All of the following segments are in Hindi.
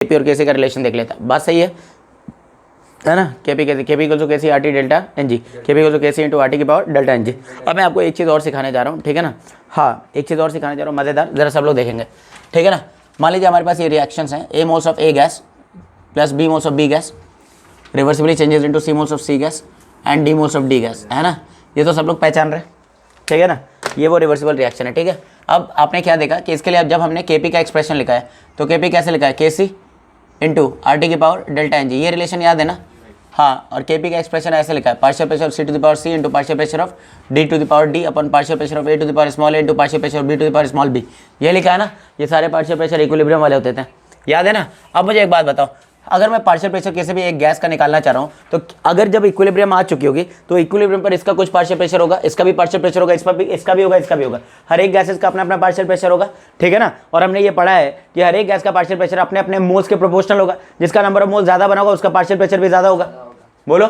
केपी और केसी का रिलेशन देख लेता, बात सही है ना। KP equal to KC R T delta N G, KP equal to KC into R T की पावर डेल्टा एन जी। अब मैं आपको एक चीज़ और सिखाने जा रहा हूँ, ठीक है ना। हाँ, एक चीज़ और सिखाने जा रहा हूँ मज़ेदार, जरा सब लोग देखेंगे, ठीक है ना। मान लीजिए हमारे पास ये रिएक्शंस हैं, A moles of A gas plus B moles of B gas reversibly changes into C moles of C gas and D moles of D gas, है ना। ये तो सब लोग पहचान रहे हैं, ठीक है ना। ये वो रिवर्सिबल रिएक्शन है, ठीक है। अब आपने क्या देखा कि इसके लिए अब जब हमने केपी का एक्सप्रेशन लिखा है तो केपी कैसे लिखा है, केसी इंटू आर टी की पावर डेल्टा एन जी, ये रिलेशन याद है ना। हाँ, और केपी का एक्सप्रेशन ऐसे लिखा है, partial pressure of C to the power C into partial pressure of D to the power D upon partial pressure of A to the power small A into partial pressure of B to the power small B. ये लिखा है ना, ये सारे पार्शियल प्रेशर इक्विलिब्रियम वाले होते थे, याद है ना। अब मुझे एक बात बताओ, अगर मैं पार्शियल प्रेशर किसी भी एक गैस का निकालना चाह रहा हूँ तो अगर जब इक्विलिब्रियम आ चुकी होगी तो इक्विलिब्रियम पर इसका कुछ पार्शियल प्रेशर होगा, इसका भी पार्शियल प्रेशर होगा, इसका भी होगा, इसका भी होगा। हर एक गैसेस का अपना अपना पार्शियल प्रेशर होगा, ठीक है ना। और हमने ये पढ़ा है कि हर एक गैस का पार्शियल प्रेशर अपने अपने मोल्स के प्रोपोर्शनल होगा, जिसका नंबर ऑफ मोल्स ज्यादा बना होगा उसका पार्शियल प्रेशर भी ज्यादा होगा। बोलो,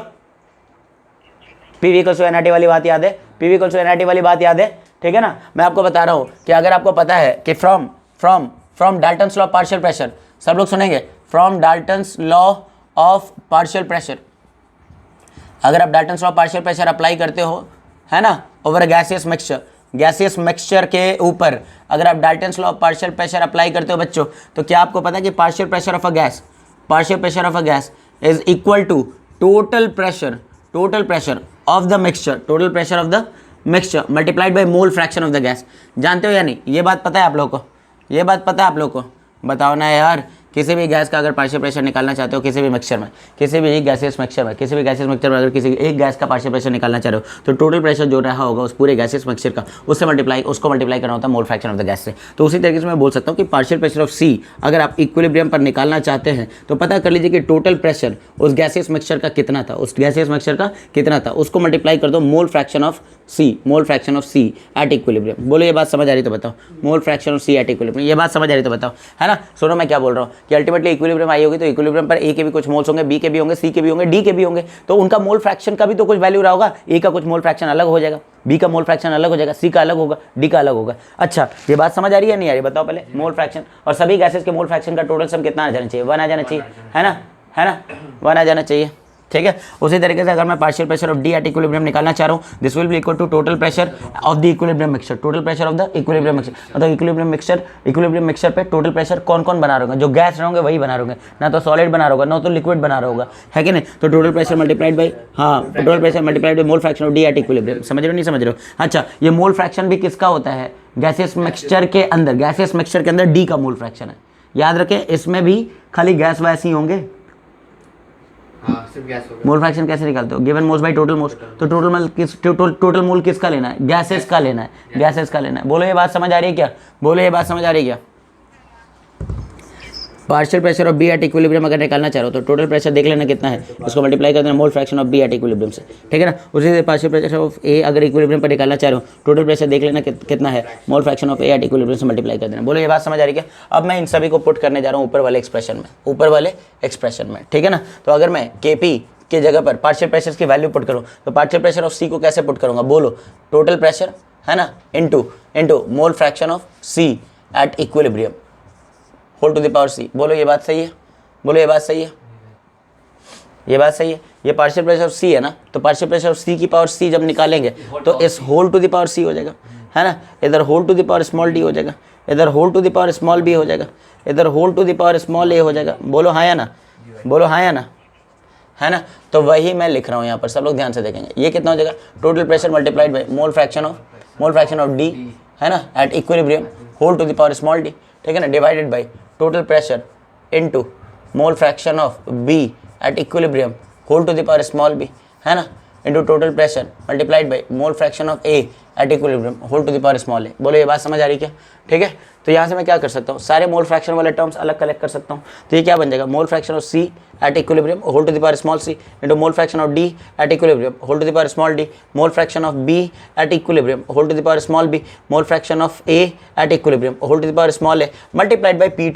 पीवी इक्वल्स टू एनआरटी वाली बात याद है, पीवी इक्वल्स टू एनआरटी वाली बात याद है, ठीक है ना। मैं आपको बता रहा हूँ कि अगर आपको पता है कि from Dalton's law of partial pressure, सब लोग सुनेंगे, from Dalton's law of partial pressure, अगर आप Dalton's law of partial pressure apply करते हो, है ना, ओवर गैसियस मिक्सचर के ऊपर अगर आप Dalton's law of partial pressure apply करते हो बच्चों, तो क्या आपको पता है कि partial pressure of a gas is equal to total pressure of the mixture multiplied by mole fraction of the gas. जानते हो या नहीं, ये बात पता है आप लोगों को, बताओ ना यार। किसी भी गैस का अगर पार्शियल प्रेशर निकालना चाहते हो किसी भी मिक्सचर में, किसी भी गैसियस मिक्सचर में अगर किसी एक गैस का पार्शियल प्रेशर निकालना चाह रहे हो तो टोटल प्रेशर जो रहा होगा उस पूरे गैसियस मिक्सचर का उसको मल्टीप्लाई करना होता है मोल फ्रैक्शन ऑफ द गैस से। तो उसी तरीके से मैं बोल सकता हूँ कि पार्शियल प्रेशर ऑफ सी अगर आप इक्विलिब्रियम पर निकालना चाहते हैं तो पता कर लीजिए कि टोटल प्रेशर उस गैसियस मिक्सचर का कितना था, उसको मल्टीप्लाई कर दो mole fraction of C at equilibrium. बोलो ये बात समझ आ रही तो बताओ, mole fraction of C at equilibrium, ये बात समझ आ रही तो बताओ, है ना। सुनो मैं क्या बोल रहा हूँ कि अल्टीमेटली इक्विलिब्रियम आई होगी तो इक्विलिब्रियम पर ए के भी कुछ मोल्स होंगे, बी के भी होंगे, सी के भी होंगे, डी के भी होंगे, तो उनका मोल फ्रैक्शन का भी तो कुछ वैल्यू रहा होगा। ए का कुछ मोल फ्रैक्शन अलग हो जाएगा, बी का मोल फ्रैक्शन अलग हो जाएगा, सी का अलग होगा, डी का अलग होगा। अच्छा, ये बात समझ आ रही है नहीं आ रही, बताओ पहले। मोल फ्रैक्शन और सभी गैसेस के मोल फ्रैक्शन का टोटल सम कितना आ जाना चाहिए, 1 आ जाना चाहिए, है ना 1 आ जाना चाहिए, ठीक है। उसी तरीके से अगर मैं partial pressure of D at equilibrium निकालना चाह रहा हूँ, this will be equal to total pressure of the equilibrium mixture, मतलब इक्विलिब्रियम मिक्सचर पे टोटल प्रेशर कौन कौन बना रहे होंगे, जो गैस रहेंगे वही बना रहे होंगे, ना तो सॉलिड बना रहा होगा ना तो लिक्विड बना रहा होगा, है कि नहीं। तो total pressure multiplied by mole fraction of D at equilibrium. समझ रहे हो नहीं समझ रहे हो। अच्छा, ये मोल फ्रैक्शन भी किसका होता है, गैसियस मिक्सचर के अंदर डी का मोल फ्रैक्शन है। याद रखें, इसमें भी खाली गैस वैस ही होंगे। मोल फ्रैक्शन कैसे निकालते हो, given moles by total moles, तो टोटल मोल किसका लेना है, गैसेस का लेना है। बोलो ये बात समझ आ रही है क्या, partial pressure of B at equilibrium अगर निकालना चाह रहे हो तो टोटल प्रेशर देख लेना कितना है, उसको मल्टीप्लाई कर देना mole fraction of B at equilibrium से, ठीक है ना। उसी से पार्शियल प्रेशर ऑफ ए अगर इक्विलिब्रियम पर निकालना चाह रहे हो टोटल प्रेशर देख लेना कितना है, मोल fraction of A at equilibrium से मल्टीप्लाई कर देना। बोलो ये बात समझ आ रही है। अब मैं इन सभी को पुट करने जा रहा हूँ ऊपर वाले एक्सप्रेशन में, ठीक है ना। तो अगर मैं केपी के जगह पर पार्शियल प्रेशर की वैल्यू पुट करूँ तो पार्शियल प्रेशर ऑफ सी को कैसे पुट करूँगा, बोलो टोटल प्रेशर, है ना, into mole fraction of C at equilibrium whole to the power C. बोलो ये बात सही है, ये पार्शियल प्रेशर ऑफ सी है ना, तो पार्शियल प्रेशर ऑफ सी की पावर सी जब निकालेंगे तो इस whole to the power C हो जाएगा, है ना। इधर whole to the power small d हो जाएगा, इधर whole to the power small b हो जाएगा, इधर whole to the power small a हो जाएगा। बोलो हाँ या ना, है ना। तो वही मैं लिख रहा हूँ यहाँ पर, सब लोग ध्यान से देखेंगे। ये कितना हो जाएगा, total pressure multiplied by mole fraction of D, है ना, at equilibrium whole to the power small d, ठीक है ना, divided by total pressure into mole fraction of B at equilibrium whole to the power small b, है ना, into total pressure multiplied by mole fraction of A at equilibrium whole to the power small a. बोलो ये बात समझ आ रही क्या, ठीक है। तो यहाँ से मैं क्या कर सकता हूँ, सारे मोल फ्रैक्शन वाले टर्म्स अलग कलेक्ट कर सकता हूँ। तो ये क्या बन जाएगा, mole fraction of C at equilibrium whole to the power small C into mole fraction of D at equilibrium whole to the power small D, mole fraction of B at equilibrium whole to the power small B, mole fraction of A at equilibrium whole to the power small A, multiplied by P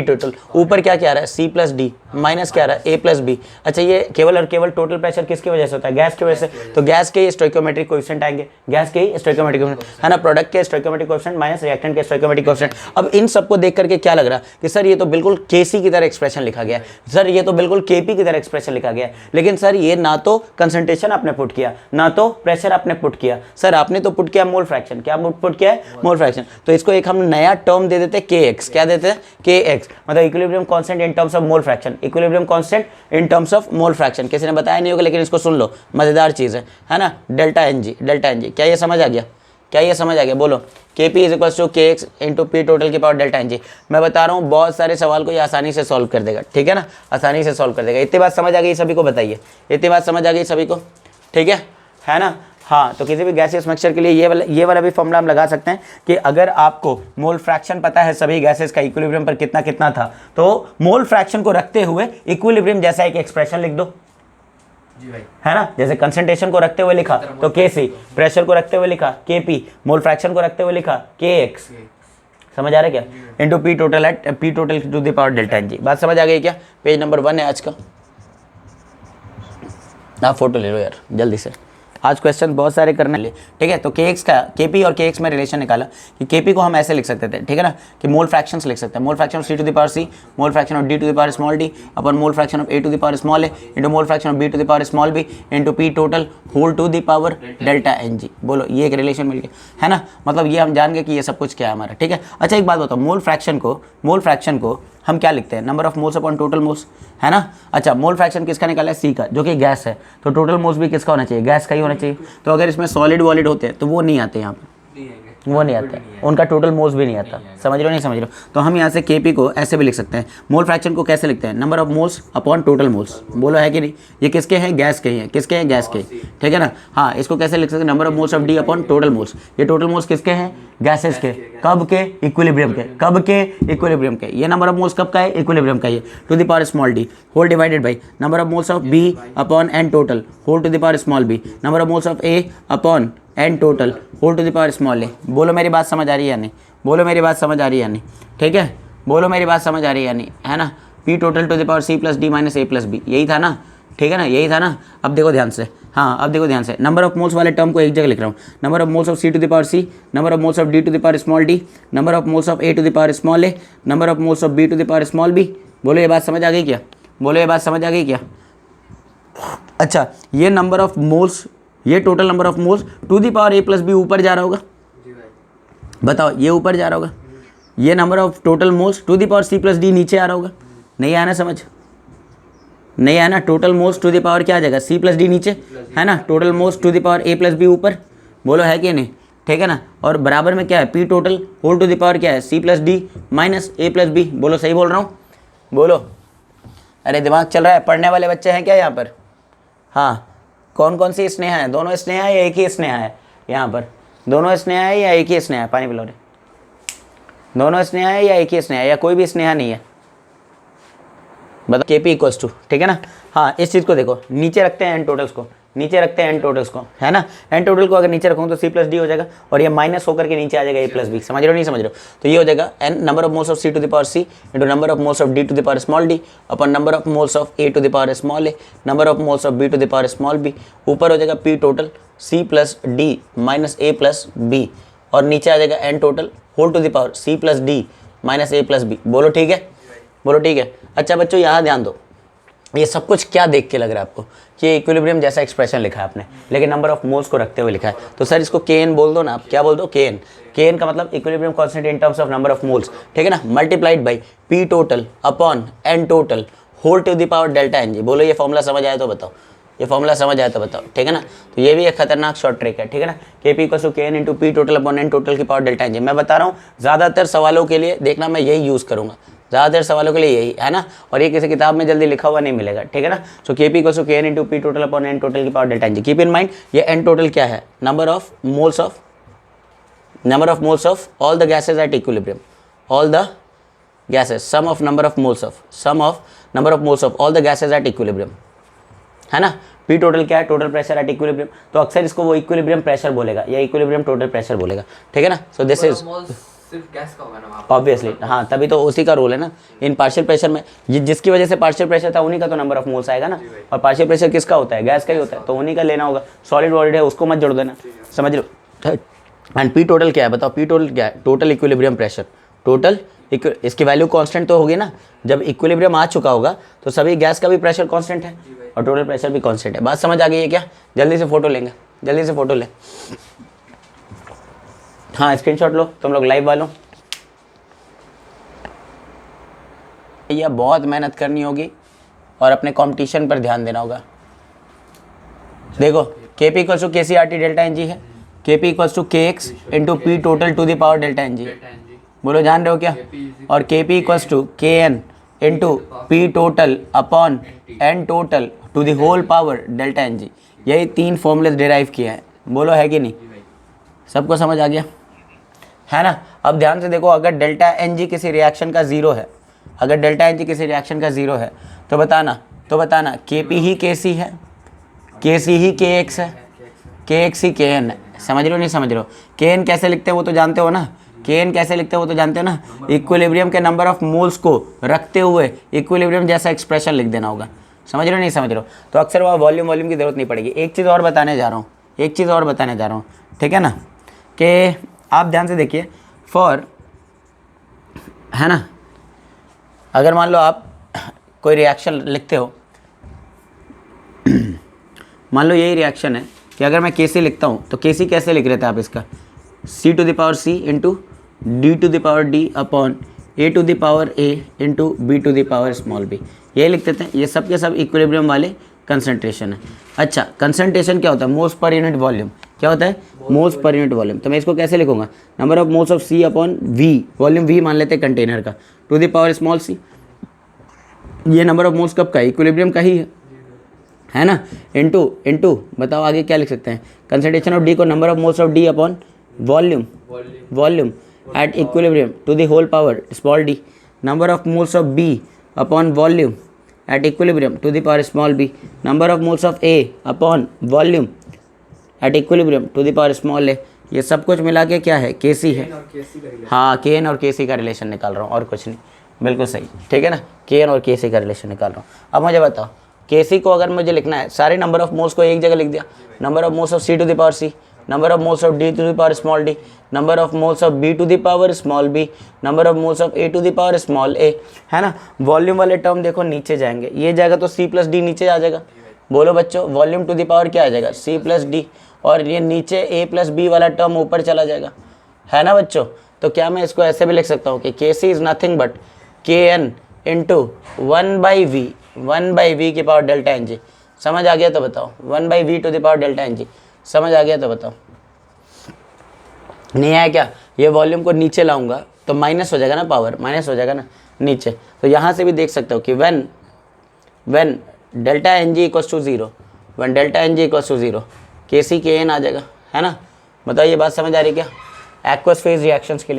total. ऊपर क्या आ रहा है, सी प्लस डी माइनस क्या आ रहा है, ए प्लस बी। अच्छा, ये केवल और केवल टोटल प्रेशर किसकी वजह से होता है, गैस की वजह से। तो गैस के स्टोइकियोमेट्रिक कोएफिशिएंट आएंगे, है ना, प्रोडक्ट के stoichiometric coefficient minus reactant reactant के स्टोइकियोमेट्रिक कोएफिशिएंट। अब इन सबको देख करके क्या लग रहा कि सर ये तो बिल्कुल केसी की तरह एक्सप्रेशन लिखा गया है, सर ये तो बिल्कुल केपी की तरह एक्सप्रेशन लिखा गया है, लेकिन सर ये ना तो कंसंट्रेशन आपने पुट किया ना तो प्रेशर आपने पुट किया, सर आपने तो पुट किया मोल फ्रैक्शन। क्या पुट किया है? Mole fraction. तो इसको एक हम नया टर्म दे देते के एक्स। क्या देते हैं? के एक्स, मतलब equilibrium constant in terms of mole fraction, equilibrium constant in terms of mole fraction. किसी ने बताया नहीं होगा लेकिन इसको सुन लो, मजेदार चीज़ है ना। Delta N G, delta N G, क्या ये समझ आ गया? क्या ये समझ आ गया? बोलो। के P is equal to K X into P total की पावर डेल्टा एन जी। मैं बता रहा हूँ बहुत सारे सवाल को ये आसानी से सॉल्व कर देगा, ठीक है ना, आसानी से सॉल्व कर देगा। इतनी बात समझ आ गई सभी को? बताइए, इतनी बात समझ आ गई सभी को? ठीक है ना। हाँ, तो किसी भी गैसियस मिक्सचर के लिए ये वाला भी फॉर्मूला हम लगा सकते हैं कि अगर आपको मोल फ्रैक्शन पता है सभी गैसेस का इक्विलिब्रियम पर कितना कितना था, तो मोल फ्रैक्शन को रखते हुए इक्विलिब्रियम जैसा एक एक्सप्रेशन लिख दो, जी भाई, है ना। जैसे कंसंट्रेशन को रखते हुए लिखा तो के सी, प्रेशर को रखते हुए लिखा के पी, मोल फ्रैक्शन को रखते हुए लिखा के एक्स। समझ आ रहा है क्या? Into P total at P total to the power delta N G. बात समझ आ गई क्या? पेज नंबर 1 है आज का। आप फोटो ले लो यार जल्दी से, आज क्वेश्चन बहुत सारे करने लिए, ठीक है। तो के एक्स का के पी और के एक्स में रिलेशन निकाला कि के पी को हम ऐसे लिख सकते थे, ठीक है ना, कि मोल फ्रैक्शंस लिख सकते हैं। Mole fraction of C to the power C, mole fraction of D to the power small D upon mole fraction of A to the power small A into mole fraction of B to the power small B into P total whole to the power delta N G. बोलो, ये एक रिलेशन मिल गया, है ना। मतलब ये हम जान गए कि ये सब कुछ क्या है हमारा, ठीक है। अच्छा एक बात बताओ, मोल फ्रैक्शन को हम क्या लिखते हैं? Number of moles upon total moles, है ना। अच्छा, मोल फ्रैक्शन किसका निकाला है? सी का, जो कि गैस है। तो टोटल मोल्स भी किसका होना चाहिए? गैस का ही होना चाहिए। तो अगर इसमें सॉलिड वॉलिड होते हैं तो वो नहीं आते यहाँ पे, वो नहीं आता, उनका टोटल मोल्स भी नहीं आता। समझ रहे हो नहीं समझ रहे हो? तो हम यहाँ से केपी को ऐसे भी लिख सकते हैं। मोल फ्रैक्शन को कैसे लिखते हैं? Number of moles upon total moles. बोलो है कि नहीं? ये किसके हैं? गैस के हैं। किसके हैं? गैस के, ठीक है ना। हाँ, इसको कैसे लिख सकते हैं? Number of moles of D upon total moles. ये टोटल मोल्स किसके हैं? गैसेस के। कब के? इक्विलिब्रियम के। कब के? इक्विलिब्रियम के। ये नंबर ऑफ मोल्स कब का है? इक्विलिब्रियम का। ये to the power small d whole divided by number of moles of B upon N total whole to the power small b, number of moles of A upon N total whole to the power small a. बोलो मेरी बात समझ आ रही है या नहीं? बोलो मेरी बात समझ आ रही है या नहीं? ठीक है, बोलो मेरी बात समझ आ रही है या नहीं, है ना। P total to the power C plus D minus A plus B, यही था ना, ठीक है ना, यही था ना। अब देखो ध्यान से, हाँ अब देखो ध्यान से, नंबर ऑफ मोल्स वाले टर्म को एक जगह लिख रहा हूँ। Number of moles of C to the power C, number of moles of D to the power small D, number of moles of A to the power small A, number of moles of B to the power small B. बोलो ये बात समझ आ गई क्या? बोलो ये बात समझ आ गई क्या? अच्छा, ये नंबर ऑफ मोल्स, ये total number of moles to the power A plus B ऊपर जा रहा होगा, बताओ ये ऊपर जा रहा होगा। ये number of total moles to the power C plus D नीचे आ रहा होगा। नहीं आया ना समझ? नहीं आया ना। Total moles to the power क्या आ जाएगा? सी प्लस डी नीचे, है ना। Total moles to the power A plus B ऊपर। बोलो है कि नहीं? ठीक है ना। और बराबर में क्या है? P total whole to the power क्या है? C plus D minus A plus B. बोलो सही बोल रहा हूँ? बोलो। अरे दिमाग चल रहा है? पढ़ने वाले बच्चे हैं क्या यहाँ पर? हाँ, कौन कौन सी स्नेहा है? दोनों स्नेहा है या एक ही स्नेहा है यहाँ पर? दोनों स्नेहा है या एक ही स्नेहा है? पानी पिलो रे। दोनों स्नेहा है या एक ही स्नेहा है या कोई भी स्नेहा नहीं है? बताओ। के पी इक्वल्स टू, ठीक है ना। हाँ, इस चीज़ को देखो, नीचे रखते हैं एन टोटल्स को, नीचे रखते हैं एन टोटल्स को, है ना। एन टोटल को अगर नीचे रखूँ तो सी प्लस डी हो जाएगा और ये माइनस होकर के नीचे आ जाएगा ए प्लस बी। समझ रहे हो नहीं समझ रहे हो? तो ये हो जाएगा N number of moles of C to the power C into number of moles of D to the power small D upon number of moles of A to the power small A, number of moles of B to the power small b. ऊपर हो जाएगा P total C plus D minus A plus B और नीचे आ जाएगा N total whole to the power C plus D minus A plus B. बोलो ठीक है? बोलो ठीक है। अच्छा बच्चों यहाँ ध्यान दो, ये सब कुछ क्या देख के लग रहा है आपको कि इक्विलिब्रियम जैसा एक्सप्रेशन लिखा है आपने, लेकिन नंबर ऑफ मोल्स को रखते हुए लिखा है। तो सर इसको के एन बोल दो ना आप। क्या बोल दो? के एन। के एन का मतलब equilibrium constant in terms of number of moles, ठीक है ना, multiplied by P total upon N total whole to the power delta N G. बोलो ये फॉर्मूला समझ आया तो बताओ, ये फॉर्मूला समझ आया तो बताओ, ठीक है ना। तो ये भी एक खतरनाक शॉर्ट ट्रिक है, ठीक है ना। के पी को K N into P total upon N total की पावर डेल्टा एन जी। मैं बता रहा हूँ ज़्यादातर सवालों के लिए देखना मैं यही यूज़ करूँगा, ज़्यादातर सवालों के लिए यही है ना। और ये किसी किताब में जल्दी लिखा हुआ नहीं मिलेगा, ठीक है ना। सो के पी को K N into P total upon N total की power delta N G. Keep in mind ये एन टोटल क्या है? Number of moles of all the gases at equilibrium, all the gases, sum of number of moles of all the gases at equilibrium, है ना। पी टोटल क्या है? Total pressure at equilibrium. तो अक्सर इसको वो इक्विलिब्रियम प्रेशर बोलेगा या इक्विलिब्रियम टोटल प्रेशर बोलेगा, ठीक है ना। सो दिस इज सिर्फ गैस का होगा ना ऑब्वियसली, हाँ तभी तो उसी का रोल है ना इन पार्शियल प्रेशर में। जिसकी वजह से पार्शियल प्रेशर था उन्हीं का तो नंबर ऑफ मोल्स आएगा ना। और पार्शियल प्रेशर किसका होता है? गैस का ही होता है, तो उन्हीं का लेना होगा। सॉलिड वॉलिड है उसको मत जोड़ देना, समझ लो। एंड पी टोटल क्या है बताओ, पी टोटल क्या है, टोटल इक्विलिब्रियम प्रेशर, टोटल इसकी वैल्यू कांस्टेंट तो होगी ना, जब इक्विलिब्रियम आ चुका होगा तो सभी गैस का भी प्रेशर कांस्टेंट है और टोटल प्रेशर भी कांस्टेंट है। बात समझ आ गई है क्या? जल्दी से फोटो लेंगे, जल्दी से फोटो ले। हाँ स्क्रीनशॉट लो तुम लोग लाइव वालों। भैया बहुत मेहनत करनी होगी और अपने कंपटीशन पर ध्यान देना होगा। देखो के P equals to K C R T delta N G है, K P equals to K X into P total to the power delta N G. बोलो जान रहे हो क्या? और K P equals to K N into P total upon N total to the whole power delta N G. यही 3 फॉर्मूले डिराइव किया है। बोलो है कि नहीं? सबको समझ आ गया है ना? अब ध्यान से देखो, अगर डेल्टा एन जी किसी रिएक्शन का 0 है, अगर डेल्टा एन जी किसी रिएक्शन का 0 है तो बताना के पी ही के सी है, के सी ही के एक्स है, के एक्स ही के एन है। समझ रहे हो नहीं समझ रहे हो? के एन कैसे लिखते हैं वो तो जानते हो ना, के एन कैसे लिखते हैं वो तो जानते हो ना, इक्विलिब्रियम के नंबर ऑफ मोल्स को रखते हुए इक्विलिब्रियम जैसा एक्सप्रेशन लिख देना होगा। समझ रहे हो नहीं समझ रहे हो? तो अक्सर वहाँ वॉल्यूम की ज़रूरत नहीं पड़ेगी। एक चीज़ और बताने जा रहा हूँ, ठीक है ना, कि आप ध्यान से देखिए, फॉर है ना, अगर मान लो आप कोई रिएक्शन लिखते हो, मान लो यही रिएक्शन है कि अगर मैं के सी लिखता हूँ तो के सी कैसे लिख रहे थे आप इसका, C to the power C into D to the power D upon A to the power A into B to the power small B, ये लिख देते हैं। ये सब के सब इक्विलिब्रियम वाले कंसंट्रेशन है। अच्छा कंसंट्रेशन क्या होता है? Moles per unit volume. क्या होता है? Moles per unit volume. तो मैं इसको कैसे लिखूंगा? Number of moles of C upon V, volume V मान लेते हैं कंटेनर का, to the power small C. ये नंबर ऑफ मोल्स कब का? इक्विलिब्रियम का ही है ना, इनटू बताओ आगे क्या लिख सकते हैं? कंसंट्रेशन ऑफ डी को number of moles of D upon volume at equilibrium to the whole power small D, number of moles of B upon volume at equilibrium to the power small b, number of moles of A upon volume at equilibrium to the power small a. ये सब कुछ मिला के क्या है? के सी है। हाँ के एन और के सी का रिलेशन निकाल रहा हूँ और कुछ नहीं। बिल्कुल सही, ठीक है ना, के एन और के सी का रिलेशन निकाल रहा हूँ। अब मुझे बताओ के सी को अगर मुझे लिखना है, सारे नंबर ऑफ मोल्स को एक जगह लिख दिया, number of moles of C to the power C, number of moles of D to the power small D, number of moles of B to the power small b, number of moles of A to the power small a, है ना। वॉल्यूम वाले टर्म देखो नीचे जाएंगे, ये जाएगा तो सी प्लस डी नीचे आ जाएगा। बोलो बच्चों वॉल्यूम टू द पावर क्या आ जाएगा? सी प्लस डी, और ये नीचे ए प्लस बी वाला टर्म ऊपर चला जाएगा, है ना बच्चों। तो क्या मैं इसको ऐसे भी लिख सकता हूँ कि के सी इज़ नथिंग बट के एन इंटू 1/v की पावर डेल्टा एन जी। समझ आ गया तो बताओ, 1/v to the power delta N G. समझ आ गया तो बताओ, नहीं आया क्या? ये वॉल्यूम को नीचे लाऊंगा तो माइनस हो जाएगा ना, पावर माइनस हो जाएगा ना नीचे। तो यहाँ से भी देख सकते हो कि when delta N G equals to 0, when delta N G equals to 0 K सी के एन आ जाएगा, है ना। बताइए बात समझ आ रही क्या? एक्वस फेज रिएक्शंस के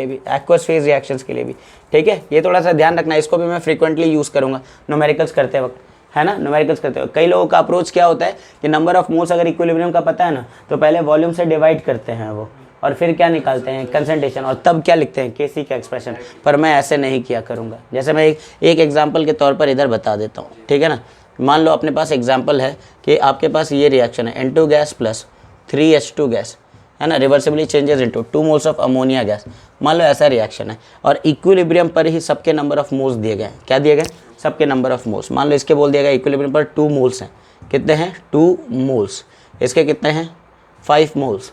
लिए भी, ठीक है। ये थोड़ा सा ध्यान रखना, इसको भी मैं फ्रीक्वेंटली यूज़ करूँगा न्यूमेरिकल्स करते वक्त, है ना। न्यूमेरिकल्स करते वक्त कई लोगों का अप्रोच क्या होता है कि नंबर ऑफ मोल्स अगर इक्विलिब्रियम का पता है ना तो पहले वॉल्यूम से डिवाइड करते हैं वो, और फिर क्या निकालते हैं? कंसंट्रेशन, और तब क्या लिखते हैं? के सी का एक्सप्रेशन। पर मैं ऐसे नहीं किया करूँगा। जैसे मैं एक एग्जाम्पल के तौर पर इधर बता देता हूँ, ठीक है ना। मान लो अपने पास एग्जाम्पल है कि आपके पास ये रिएक्शन है N2 gas plus 3H2 gas, है ना, reversibly changes into 2 moles of ammonia gas. मान लो ऐसा रिएक्शन है और इक्विलिब्रियम पर ही सबके नंबर ऑफ मोल्स दिए गए हैं। क्या दिए गए? सबके नंबर ऑफ मोल्स। मान लो इसके बोल दिया गया इक्विलिब्रियम पर 2 मोल्स हैं। कितने हैं? 2 मोल्स। इसके कितने हैं? 5 मोल्स।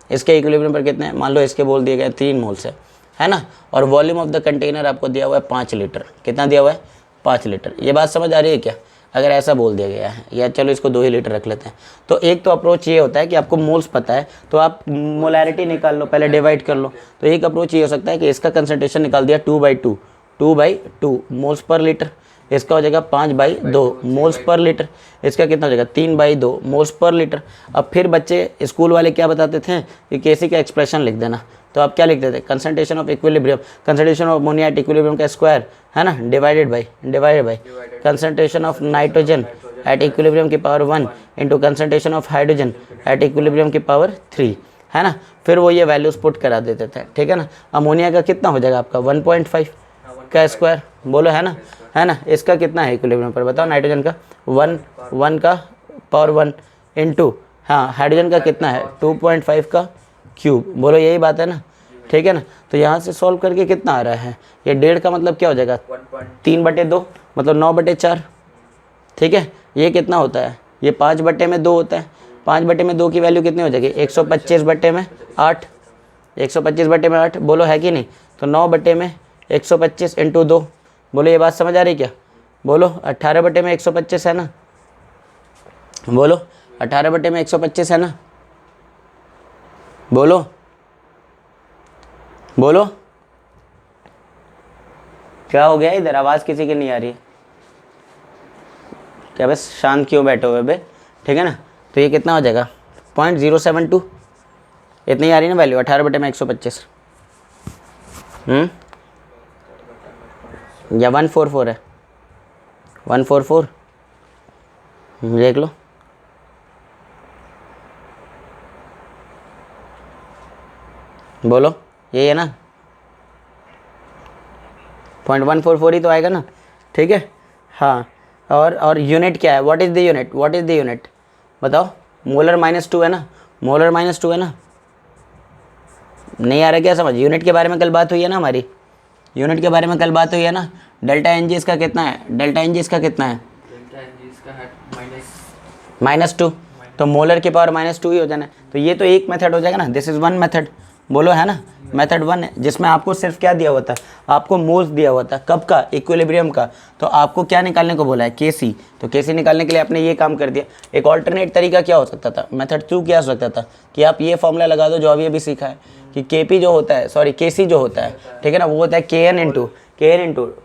इसके इक्विलिब्रियम पर कितने हैं? मान लो इसके बोल दिए गए 3 मोल्स है ना। और वॉल्यूम ऑफ द कंटेनर आपको दिया हुआ है 5 लीटर। कितना दिया हुआ है? 5 लीटर। ये बात समझ आ रही है क्या? अगर ऐसा बोल दिया गया है, या चलो इसको 2 ही लीटर रख लेते हैं। तो एक तो अप्रोच ये होता है कि आपको मोल्स पता है तो आप मोलैरिटी निकाल लो, पहले डिवाइड कर लो। तो एक अप्रोच ये हो सकता है कि इसका कंसंट्रेशन निकाल दिया 2/2 मोल्स पर लीटर। इसका हो जाएगा 5/2 मोल्स पर लीटर। इसका कितना हो जाएगा? 3/2 मोल्स पर लीटर। अब फिर बच्चे स्कूल वाले क्या बताते थे कि केसी का एक्सप्रेशन लिख देना। तो आप क्या लिखते थे? Concentration of equilibrium, concentration of ammonia at equilibrium का स्क्वायर, है ना, divided by concentration of nitrogen at equilibrium की power 1 into concentration of hydrogen at equilibrium की पावर 3, है ना। फिर वो ये वैल्यूज पुट करा देते थे, ठीक है ना। अमोनिया का कितना हो जाएगा आपका? 1.5 का स्क्वायर, बोलो, है ना। इसका कितना है इक्विलिब्रियम पर बताओ? नाइट्रोजन का 1 का पावर 1 इंटू, हाँ, हाइड्रोजन का कितना है? 2.5 का क्यूब। बोलो यही बात है ना, ठीक है ना। तो यहाँ से सॉल्व करके कितना आ रहा है, ये 1.5 का मतलब क्या हो जाएगा 3/2 मतलब 9/4, ठीक है। ये कितना होता है, ये 5/2 होता है। 5/2 की वैल्यू कितनी हो जाएगी 125/8, 125/8 बोलो है कि नहीं। तो 9/125 इंटू 2, बोलो ये बात समझ आ रही क्या। बोलो 18/125 है ना, बोलो 18/125 है ना, बोलो बोलो। क्या हो गया इधर, आवाज़ किसी की नहीं आ रही है क्या, बस शांत क्यों बैठे हुए बे, ठीक है ना। तो ये कितना हो जाएगा 0.072, इतनी आ रही ना वैल्यू 18/125 या 144 है, 144 देख लो। बोलो ये है ना 0.144 ही तो आएगा ना, ठीक है। हाँ और यूनिट क्या है, what is the unit, what is the unit बताओ। मोलर -2 है ना, मोलर -2 है ना, नहीं आ रहा क्या समझ। यूनिट के बारे में कल बात हुई है ना हमारी, यूनिट के बारे में कल बात हुई है ना। डेल्टा एन जी इसका कितना है, डेल्टा एन जी इसका कितना है -2, तो मोलर के पावर -2 ही हो जाना है। तो ये तो एक मेथड हो जाएगा ना, दिस इज़ वन मेथड, बोलो है ना। मेथड 1 है जिसमें आपको सिर्फ क्या दिया हुआ था, आपको मोल्स दिया हुआ था, कब का, इक्विलिब्रियम का। तो आपको क्या निकालने को बोला है, केसी। तो केसी निकालने के लिए आपने ये काम कर दिया। एक ऑल्टरनेट तरीका क्या हो सकता था, मेथड 2 क्या हो सकता था कि आप ये फॉर्मूला लगा दो जो अभी सीखा है कि केपी जो होता है, सॉरी केसी जो होता है, ठीक है ना, वो होता है KN इंटू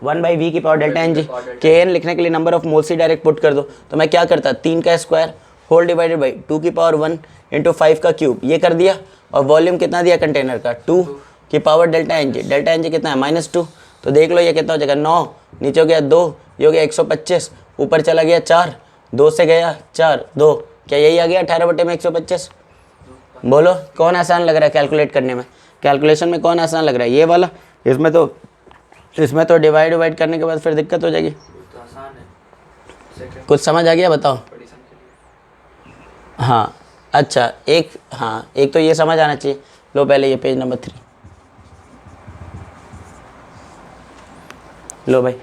1/v की power delta N G. KN लिखने के लिए नंबर ऑफ मोल्स ही डायरेक्ट पुट कर दो। तो मैं क्या करता, 3 का स्क्वायर होल डिवाइडेड बाई 2 की पावर 1 इंटू 5 का क्यूब, ये कर दिया। और वॉल्यूम कितना दिया कंटेनर का, 2 की power delta N G. Delta N G कितना है -2, तो देख लो ये कितना हो जाएगा 9, नीचे हो गया 2, ये हो गया 125, ऊपर चला गया 4, 2 से गया 4, 2, क्या यही आ गया 18/125। बोलो कौन आसान लग रहा है कैलकुलेट करने में, कैलकुलेशन में कौन आसान लग रहा है, ये वाला। इसमें तो डिवाइड करने के बाद फिर दिक्कत हो जाएगी। तो आसान है, कुछ समझ आ गया बताओ। हाँ अच्छा, एक तो ये समझ आना चाहिए। लो पहले ये पेज नंबर 3 लो भाई।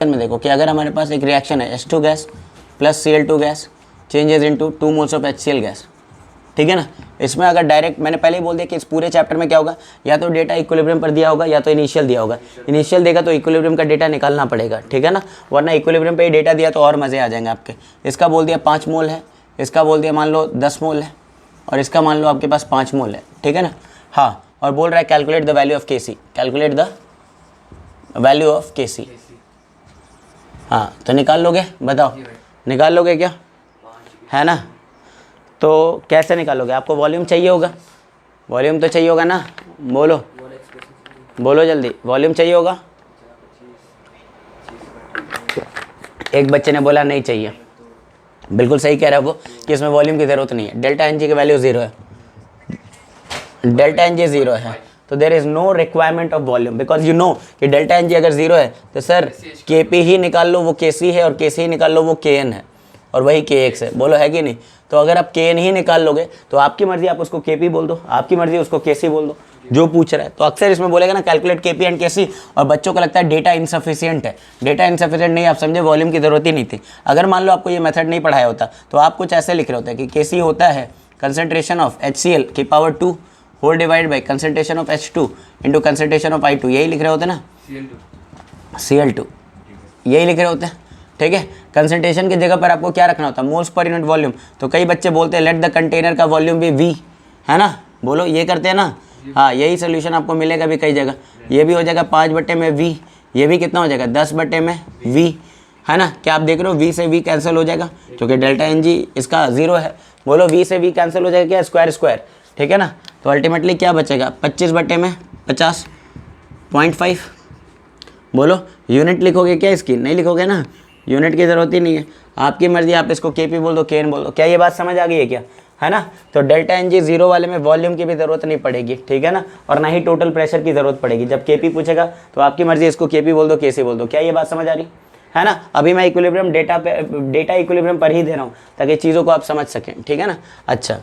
में देखो कि अगर हमारे पास एक रिएक्शन है H2 gas plus Cl2 gas changes into 2 moles of HCl gas, ठीक है ना। इसमें अगर डायरेक्ट मैंने पहले ही बोल दिया कि इस पूरे चैप्टर में क्या होगा, या तो डेटा इक्विलिब्रियम पर दिया होगा या तो इनिशियल दिया होगा। इनिशियल देगा तो इक्विलिब्रियम का डेटा निकालना पड़ेगा, ठीक है ना, वरना इक्विलिब्रियम पे ही डेटा दिया तो और मज़े आ जाएंगे आपके। इसका बोल दिया 5 मोल है, इसका बोल दिया मान लो 10 मोल है, और इसका मान लो आपके पास 5 मोल है, ठीक है ना। हाँ, और बोल रहा है calculate the value of Kc, calculate the value of Kc। हाँ तो निकाल लोगे, बताओ निकाल लोगे क्या, है ना। तो कैसे निकालोगे, आपको वॉल्यूम चाहिए होगा, वॉल्यूम तो चाहिए होगा ना, बोलो बोलो जल्दी, वॉल्यूम चाहिए होगा। एक बच्चे ने बोला नहीं चाहिए, बिल्कुल सही कह रहा है वो कि इसमें वॉल्यूम की ज़रूरत नहीं है। डेल्टा एन जी की वैल्यू 0 है, डेल्टा एन जी 0 है, तो there is no requirement of volume, because you know कि डेल्टा एन जी अगर 0 है तो सर KP ही निकाल लो वो KC है, और KC ही निकाल लो वो KN है, और वही KX है, बोलो है कि नहीं। तो अगर आप KN ही निकाल लोगे तो आपकी मर्जी, आप उसको KP बोल दो, आपकी मर्जी उसको KC बोल दो, जो पूछ रहा है। तो अक्सर इसमें बोलेगा ना कैलकुलेट KP एंड KC, और बच्चों को लगता है डेटा इनसफिशिएंट है। डेटा इनसफिशिएंट नहीं, आप समझे, वॉल्यूम की ज़रूरत ही नहीं थी। अगर मान लो आपको ये मेथड नहीं पढ़ाया होता तो आप कुछ ऐसे लिख रहे होते कि KC होता है कंसनट्रेशन ऑफ HCl की power 2 whole divide by concentration of H2 into concentration of I2, यही लिख रहे होते ना, Cl2 यही लिख रहे होते हैं, ठीक है। कंसंट्रेशन की जगह पर आपको क्या रखना होता है, मोल्स पर यूनिट वॉल्यूम। तो कई बच्चे बोलते हैं लेट द कंटेनर का वॉल्यूम भी V, है ना, बोलो ये करते हैं ना। हाँ यही सोल्यूशन आपको मिलेगा भी कई जगह, ये भी हो जाएगा 5/V, ये भी कितना हो जाएगा 10/V, है ना। क्या आप देख रहे हो V से V कैंसिल हो जाएगा क्योंकि डेल्टा एन जी इसका 0 है। बोलो V से V कैंसिल हो जाएगा क्या, स्क्वायर, ठीक है ना। तो अल्टीमेटली क्या बचेगा 25/50.5। बोलो यूनिट लिखोगे क्या इसकी, नहीं लिखोगे ना, यूनिट की ज़रूरत ही नहीं है, आपकी मर्जी, आप इसको KP बोल दो, KN बोल दो। क्या ये बात समझ आ गई है क्या, है ना। तो डेल्टा एन जी 0 वाले में वॉल्यूम की भी ज़रूरत नहीं पड़ेगी, ठीक है ना, और ना ही टोटल प्रेशर की ज़रूरत पड़ेगी। जब KP पूछेगा तो आपकी मर्जी, इसको KP बोल दो, KC बोल दो। क्या ये बात समझ आ रही है ना। अभी मैं इक्विलिब्रियम डेटा इक्विलिब्रियम पर ही दे रहा हूँ ताकि चीज़ों को आप समझ सकें, ठीक है ना। अच्छा,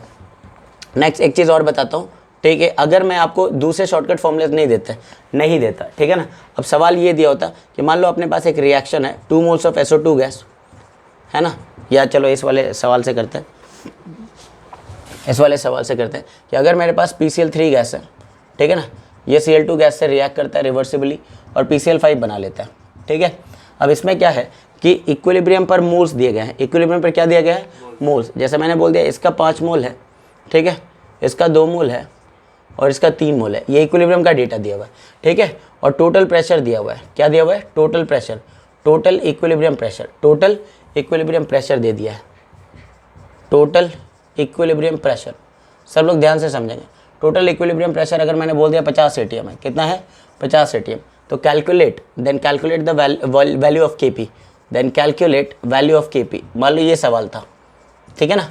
नेक्स्ट एक चीज़ और बताता हूँ, ठीक है। अगर मैं आपको दूसरे शॉर्टकट फॉर्मूले नहीं देता, ठीक है ना। अब सवाल ये दिया होता कि मान लो अपने पास एक रिएक्शन है 2 मोल्स ऑफ SO2 गैस, है ना। या चलो इस वाले सवाल से करते हैं, कि अगर मेरे पास PCl3 गैस है, ठीक है ना, ये Cl2 गैस से रिएक्ट करता है रिवर्सिबली और PCl5 बना लेता है, ठीक है। अब इसमें क्या है कि इक्विलिब्रियम पर मोल्स दिए गए हैं। इक्विलिब्रियम पर क्या दिया गया है? मोल्स। जैसे मैंने बोल दिया इसका 5 मोल है, ठीक है, इसका 2 मोल है और इसका 3 मोल है। ये इक्विलिब्रियम का डेटा दिया हुआ है, ठीक है। और टोटल प्रेशर दिया हुआ है। क्या दिया हुआ है? Total pressure, total equilibrium pressure दे दिया है, टोटल इक्विलिब्रियम प्रेशर। सब लोग ध्यान से समझेंगे। टोटल इक्विलिब्रियम प्रेशर अगर मैंने बोल दिया 50 atm है, कितना है? 50 atm। तो calculate the value of Kp, मान लो ये सवाल था, ठीक है ना,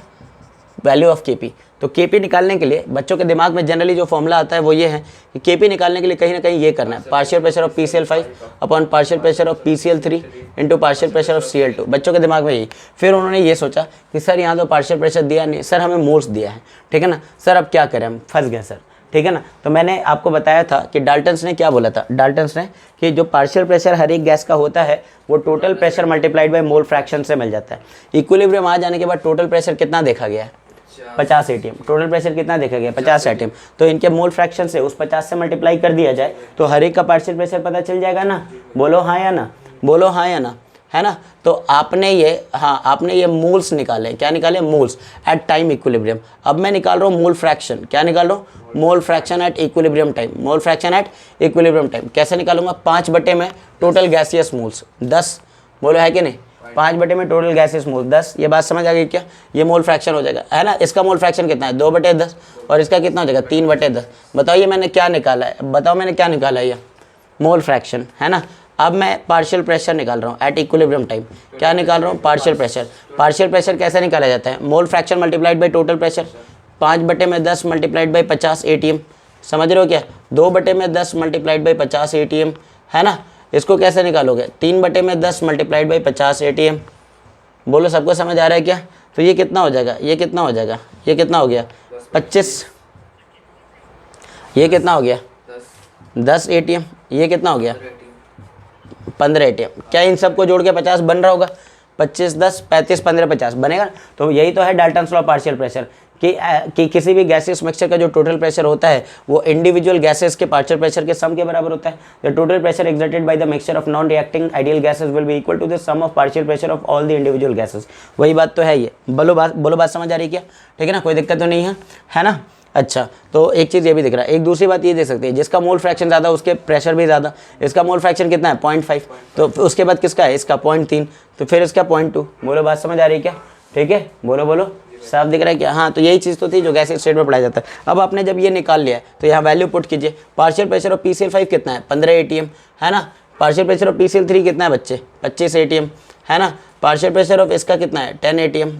वैल्यू ऑफ Kp। तो Kp निकालने के लिए बच्चों के दिमाग में जनरली जो फॉर्मूला आता है वो ये है कि Kp निकालने के लिए कहीं ना कहीं ये करना है, partial pressure of PCl5 upon partial pressure of PCl3 into partial pressure of Cl2। बच्चों के दिमाग में यही। फिर उन्होंने ये सोचा कि सर यहाँ तो पार्शियल प्रेशर दिया नहीं, सर हमें मोल्स दिया है, ठीक है ना, सर अब क्या करें, हम फंस गए सर, ठीक है ना। तो मैंने आपको बताया था कि डाल्टन्स ने क्या बोला था, डाल्टन्स ने कि जो पार्शियल प्रेशर हर एक गैस का होता है वो total pressure multiplied by mole fraction से मिल जाता है। इक्विलिब्रियम आ जाने के बाद टोटल प्रेशर कितना देखा गया है? 50 atm। टोटल प्रेशर कितना देखा गया? 50 atm। तो इनके मोल फ्रैक्शन से उस 50 से मल्टीप्लाई कर दिया जाए तो हर एक का पार्शियल प्रेशर पता चल जाएगा ना। बोलो हाँ या ना, बोलो हाँ या ना, है ना। तो आपने ये मोल्स निकाले। क्या निकाले? Moles at time equilibrium. अब मैं निकाल रहा हूँ मोल फ्रैक्शन। क्या निकाल रहा हूँ? Mole fraction at equilibrium time. Mole fraction at equilibrium time कैसे निकालूंगा? 5 बटे में टोटल गैसियस मोल्स 10। बोलो है कि नहीं? 5 बटे में टोटल गैसेस मोल 10। ये बात समझ आ गई क्या? ये मोल फ्रैक्शन हो जाएगा, है ना। इसका मोल फ्रैक्शन कितना है? 2/10। और इसका कितना हो जाएगा? 3/10। बताइए मैंने क्या निकाला है? बताओ मैंने क्या निकाला है? ये मोल फ्रैक्शन, है ना। अब मैं पार्शियल प्रेशर निकाल रहा हूँ एट इक्विलिब्रियम टाइम। क्या निकाल रहा हूँ? Partial pressure. पार्शियल प्रेशर कैसे निकाला जाता है? Mole fraction multiplied by total pressure. 5/10 multiplied by 50 atm। समझ रहे हो क्या? 2/10 मल्टीप्लाइड बाई 50 atm, है ना। इसको कैसे निकालोगे? 3/10 मल्टीप्लाइड बाई 50 atm। बोलो सबको समझ आ रहा है क्या? तो ये कितना हो जाएगा? ये कितना हो जाएगा? ये कितना हो गया? 25। ये कितना हो गया? 10 atm। ये कितना हो गया? 15 atm। क्या इन सबको जोड़ के 50 बन रहा होगा? 25 10 35 15 50 बनेगा। तो यही तो है Dalton's law of partial pressure कि किसी भी गैसेस मिक्सचर का जो टोटल प्रेशर होता है वो इंडिविजुअल गैसेस के पार्शियल प्रेशर के सम के बराबर होता है। The total pressure exerted by the mixture of non reacting ideal gases will be equal to the sum of partial pressure of all the individual gases. वही बात तो है ये। बोलो बात समझ आ रही है क्या? ठीक है ना, कोई दिक्कत तो नहीं है ना। अच्छा, तो एक चीज़ ये भी दिख रहा है। एक दूसरी बात ये देख सकते हैं, जिसका मोल फ्रैक्शन ज़्यादा उसके प्रेशर भी ज़्यादा। इसका मोल फ्रैक्शन कितना है? 0.5। तो उसके बाद किसका है? इसका 0.3। तो फिर इसका 0.2। बोलो बात समझ आ रही है क्या? ठीक है, बोलो साफ दिख रहा है क्या? हाँ, तो यही चीज़ तो थी जो गैस स्टेट में पढ़ाया जाता है। अब आपने जब ये निकाल लिया है तो यहाँ वैल्यू पुट कीजिए। पार्शियल प्रेशर ऑफ PCl5 कितना है? 15 atm, है ना। पार्शियल प्रेशर ऑफ PCl3 कितना है बच्चे? 25 atm, है ना। पार्शियल प्रेशर ऑफ इसका कितना है? 10 atm,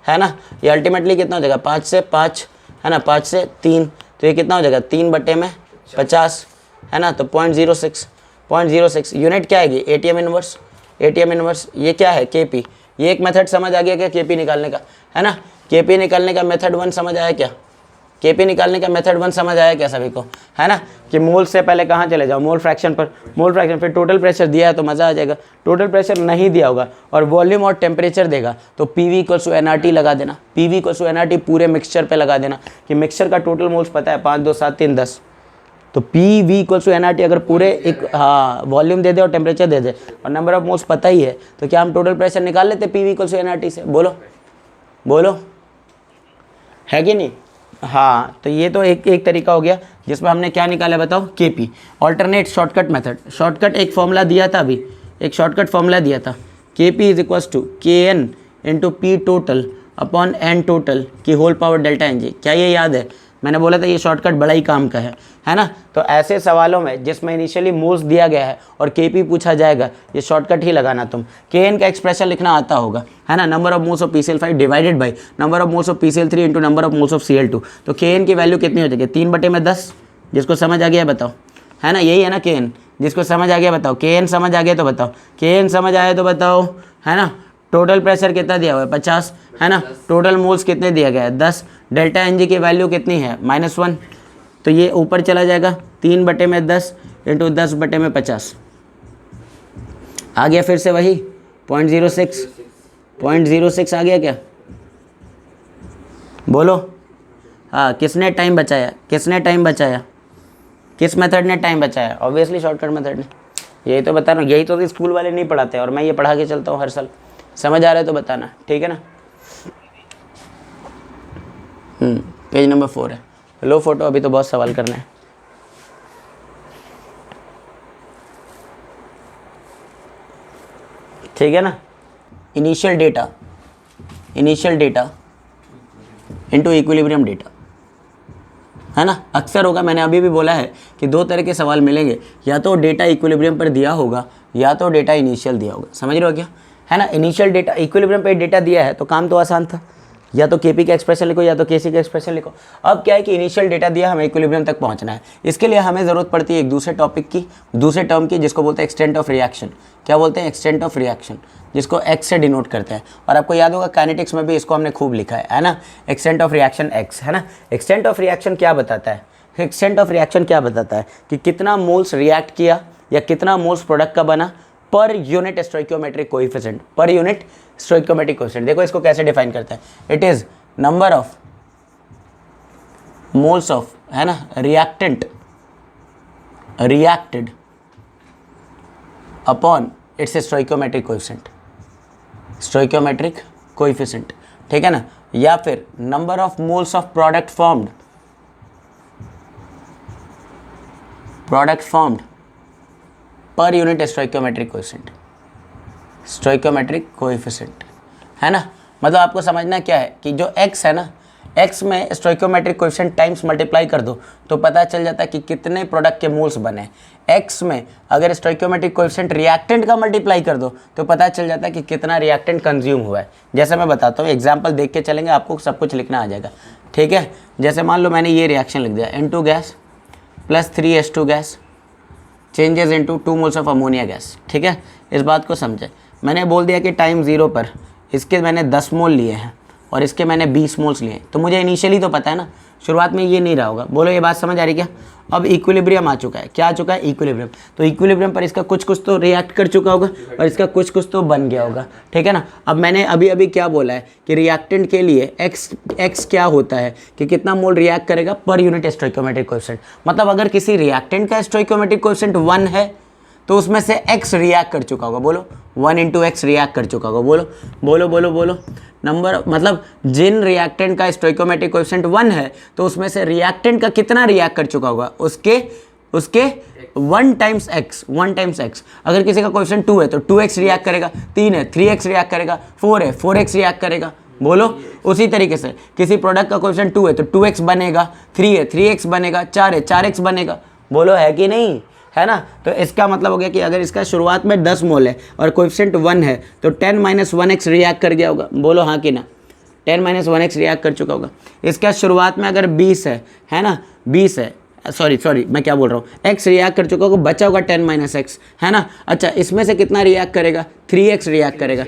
है ना। ये अल्टीमेटली कितना हो जाएगा? 5 से 5, है ना, 5 से 3। तो ये कितना हो जाएगा? 3/50, है ना। तो 0.06 यूनिट क्या आएगी? ATM inverse. ये क्या है? KP। ये एक मेथड समझ आ गया क्या KP निकालने का, है ना। KP निकालने का मेथड 1 समझ आया क्या? KP निकालने का मेथड 1 समझ आया क्या सभी को, है ना। कि मोल से पहले कहाँ चले जाओ? मोल फ्रैक्शन पर। मोल फ्रैक्शन फिर टोटल प्रेशर दिया है तो मज़ा आ जाएगा। टोटल प्रेशर नहीं दिया होगा और वॉल्यूम और टेम्परेचर देगा तो PV = nRT लगा देना। PV = nRT पूरे मिक्सचर पे लगा देना कि मिक्सचर का टोटल मोल्स पता है 5 2 7 3 10। तो PV = nRT अगर पूरे एक वॉल्यूम दे दे और टेम्परेचर दे दे और नंबर ऑफ मोल्स पता ही है तो क्या हम टोटल प्रेशर निकाल लेते PV = nRT से? बोलो है कि नहीं? हाँ, तो ये तो एक तरीका हो गया जिसमें हमने क्या निकाला बताओ? KP। Alternate shortcut method. Shortcut एक फॉर्मूला दिया था अभी, एक शॉर्टकट फॉर्मूला दिया था। KP = KN × P total upon N total की होल पावर डेल्टा NG। क्या ये याद है? मैंने बोला था ये शॉर्टकट बड़ा ही काम का है ना। तो ऐसे सवालों में जिसमें इनिशियली मोल्स दिया गया है और KP पूछा जाएगा, ये शॉर्टकट ही लगाना तुम। KN का एक्सप्रेशन लिखना आता होगा, है ना। Number of moles of PCl5 divided by number of moles of PCl3 into number of moles of Cl2। तो KN की वैल्यू कितनी हो जाएगी? 3/10। जिसको समझ आ गया बताओ, है ना। यही है ना KN। जिसको समझ आ गया बताओ, KN समझ आ गया तो बताओ, KN समझ आया तो बताओ, है ना। टोटल प्रेशर कितना दिया हुआ है 50, है ना। टोटल मोल्स कितने दिया गया है 10, डेल्टा NG की वैल्यू कितनी है -1, तो ये ऊपर चला जाएगा 3/10 इंटू 10/50 आ गया। फिर से वही 0.06 आ गया क्या, बोलो। हाँ, किसने टाइम बचाया, किसने टाइम बचाया, किस मेथड ने टाइम बचाया, ऑब्वियसली शॉर्टकट मेथड ने। यही तो बता रहा हूँ, यही तो स्कूल वाले नहीं पढ़ाते और मैं ये पढ़ा के चलता हूँ हर साल। समझ आ रहा है तो बताना, ठीक है ना। पेज नंबर 4 है, लो फोटो, अभी तो बहुत सवाल करना है। ठीक है ना। Initial data into equilibrium data, है ना। अक्सर होगा, मैंने अभी भी बोला है कि 2 तरह के सवाल मिलेंगे, या तो डेटा इक्विलिब्रियम पर दिया होगा या तो डेटा इनिशियल दिया होगा। समझ रहे हो क्या, है ना। इनिशियल डेटा, इक्विलिब्रियम पे डेटा दिया है तो काम तो आसान था, या तो KP का एक्सप्रेशन लिखो या तो KC का एक्सप्रेशन लिखो। अब क्या है कि इनिशियल डेटा दिया, हमें इक्विलिब्रियम तक पहुंचना है। इसके लिए हमें ज़रूरत पड़ती है एक दूसरे टॉपिक की, दूसरे टर्म की, जिसको बोलते हैं एक्सटेंट ऑफ रिएक्शन। क्या बोलते हैं, एक्सटेंट ऑफ रिएक्शन, जिसको x से डिनोट करते हैं। और आपको याद होगा काइनेटिक्स में भी इसको हमने खूब लिखा है ना। एक्सटेंट ऑफ रिएक्शन x, है ना। एक्सटेंट ऑफ रिएक्शन क्या बताता है, एक्सटेंट ऑफ रिएक्शन क्या बताता है कि कितना मोल्स रिएक्ट किया या कितना मोल्स प्रोडक्ट का बना per unit stoichiometric coefficient, per unit stoichiometric coefficient. देखो इसको कैसे डिफाइन करते हैं, it is number of moles of, है ना, reactant reacted upon its stoichiometric coefficient, stoichiometric coefficient, ठीक है ना। या फिर number of moles of product formed per unit stoichiometric coefficient, है ना। मतलब आपको समझना क्या है कि जो x है ना, x में स्टोइकियोमेट्रिक कोएफिशिएंट टाइम्स मल्टीप्लाई कर दो तो पता चल जाता है कि कितने प्रोडक्ट के मोल्स बने। x में अगर स्टोइकियोमेट्रिक कोएफिशिएंट रिएक्टेंट का मल्टीप्लाई कर दो तो पता चल जाता है कि कितना रिएक्टेंट कंज्यूम हुआ है। जैसे मैं बताता हूँ, एग्जाम्पल देख के चलेंगे, आपको सब कुछ लिखना आ जाएगा, ठीक है। जैसे मान लो मैंने ये रिएक्शन लिख दिया, N2 gas plus 3H2 gas changes into 2 moles of ammonia gas, ठीक है। इस बात को समझे, मैंने बोल दिया कि टाइम 0 पर इसके मैंने 10 मोल लिए हैं और इसके मैंने 20 मोल्स लिए, तो मुझे इनिशियली तो पता है ना, शुरुआत में ये नहीं रहा होगा। बोलो ये बात समझ आ रही क्या। अब इक्विलिब्रियम आ चुका है, क्या आ चुका है, इक्विलिब्रियम। तो इक्विलिब्रियम पर इसका कुछ कुछ तो रिएक्ट कर चुका होगा और इसका कुछ कुछ तो बन गया होगा, ठीक है ना। अब मैंने अभी अभी क्या बोला है कि रिएक्टेंट के लिए एक्स क्या होता है कि कितना मोल रिएक्ट करेगा पर यूनिट स्टोइकियोमेट्रिक कोएफिशिएंट। मतलब अगर किसी रिएक्टेंट का स्टोइकियोमेट्रिक कोएफिशिएंट 1 है तो उसमें से x रिएक्ट कर चुका होगा, बोलो 1 इंटू एक्स रिएक्ट कर चुका होगा, बोलो बोलो बोलो बोलो। नंबर मतलब जिन रिएक्टेंट का स्टोइकियोमेट्रिक कोएफिशिएंट 1 है तो उसमें से रिएक्टेंट का कितना रिएक्ट कर चुका होगा, उसके 1 टाइम्स x। अगर किसी का कोएफिशिएंट 2 है तो 2x रिएक्ट करेगा, 3 है 3x रिएक्ट करेगा, 4 है 4x रिएक्ट करेगा, बोलो। उसी तरीके से किसी प्रोडक्ट का कोएफिशिएंट 2 है तो 2x बनेगा, 3 है 3x बनेगा, 4 है 4x बनेगा, बोलो है कि नहीं, है ना। तो इसका मतलब हो गया कि अगर इसका शुरुआत में 10 मोल है और कोएफिशिएंट 1 है तो 10 - 1x रिएक्ट कर गया होगा, बोलो हाँ कि ना। 10 - 1x रिएक्ट कर चुका होगा। इसका शुरुआत में अगर 20 है ना, 20 है, सॉरी मैं क्या बोल रहा हूँ, x रिएक्ट कर चुका होगा, बचा होगा 10 - x, है ना। अच्छा, इसमें से कितना रिएक्ट करेगा, 3x रिएक्ट करेगा।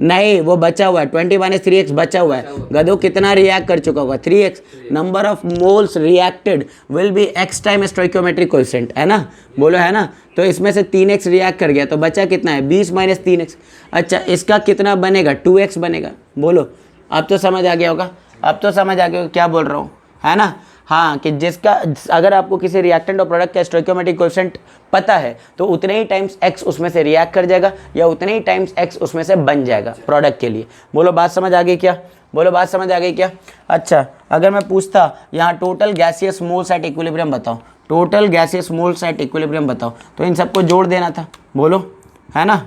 नहीं, वो बचा हुआ है, 20 - 3x बचा हुआ है। गधो कितना रिएक्ट कर चुका होगा, 3x। Number of moles reacted will be x time stoichiometric coefficient, है ना, बोलो है ना। तो इसमें से 3x रिएक्ट कर गया तो बचा कितना है, 20 - 3x। अच्छा, इसका कितना बनेगा, 2x बनेगा, बोलो। अब तो समझ आ गया होगा, अब तो समझ आ गया होगा क्या बोल रहा हूँ, है ना। हाँ, कि जिसका अगर आपको किसी रिएक्टेंट और प्रोडक्ट का स्टोइकियोमेट्रिक कोएफिशिएंट पता है तो उतने ही टाइम्स x उसमें से रिएक्ट कर जाएगा या उतने ही टाइम्स x उसमें से बन जाएगा प्रोडक्ट के लिए। बोलो बात समझ आ गई क्या, बोलो बात समझ आ गई क्या। अच्छा, अगर मैं पूछता यहाँ total gaseous moles at equilibrium बताओ, total gaseous moles at equilibrium बताओ, तो इन सबको जोड़ देना था, बोलो, है ना।